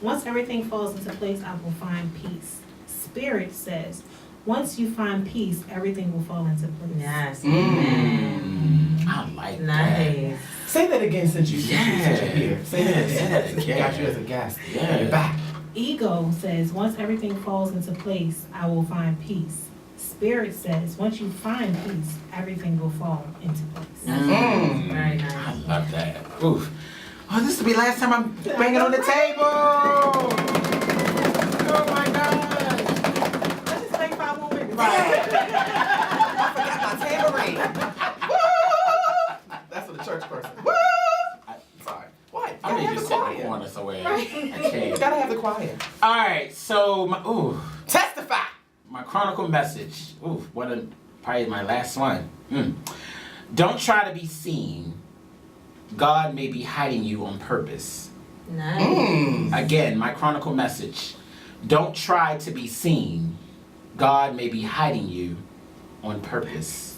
once everything falls into place, I will find peace. Spirit says, once you find peace, everything will fall into place. Yes. I like that. Nice. Say that again since you Yeah. since you're here. Say that Yeah, again. yeah. Got you as a guest. Yeah. You're back. Ego says, once everything falls into place, I will find peace. Spirit says, once you find peace, everything will fall into place. Very nice. I love that. Oof. Oh, this will be last time I'm banging on the table. Oh my God. Let's just make 5 more minutes. I forgot my tambourine. Woo! That's for the church person. Woo! Sorry. What? I need to sit in the corner somewhere. I You can't. gotta have the choir. All right, so Testify. my Chronicle message. Ooh, probably my last one. Don't try to be seen. God may be hiding you on purpose. Nice. Again, my Chronicle message. Don't try to be seen. God may be hiding you on purpose.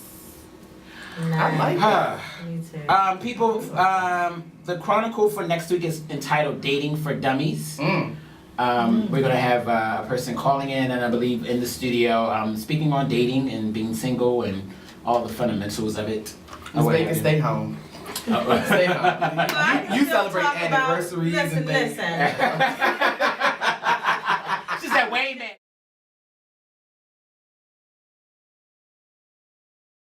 I like that. Me too. People, the Chronicle for next week is entitled Dating for Dummies. We're going to have a person calling in, and I believe in the studio, speaking on dating and being single and all the fundamentals of it. Miss Bacon, stay home. Stay home. I can You still celebrate talk about- anniversaries and things. Listen.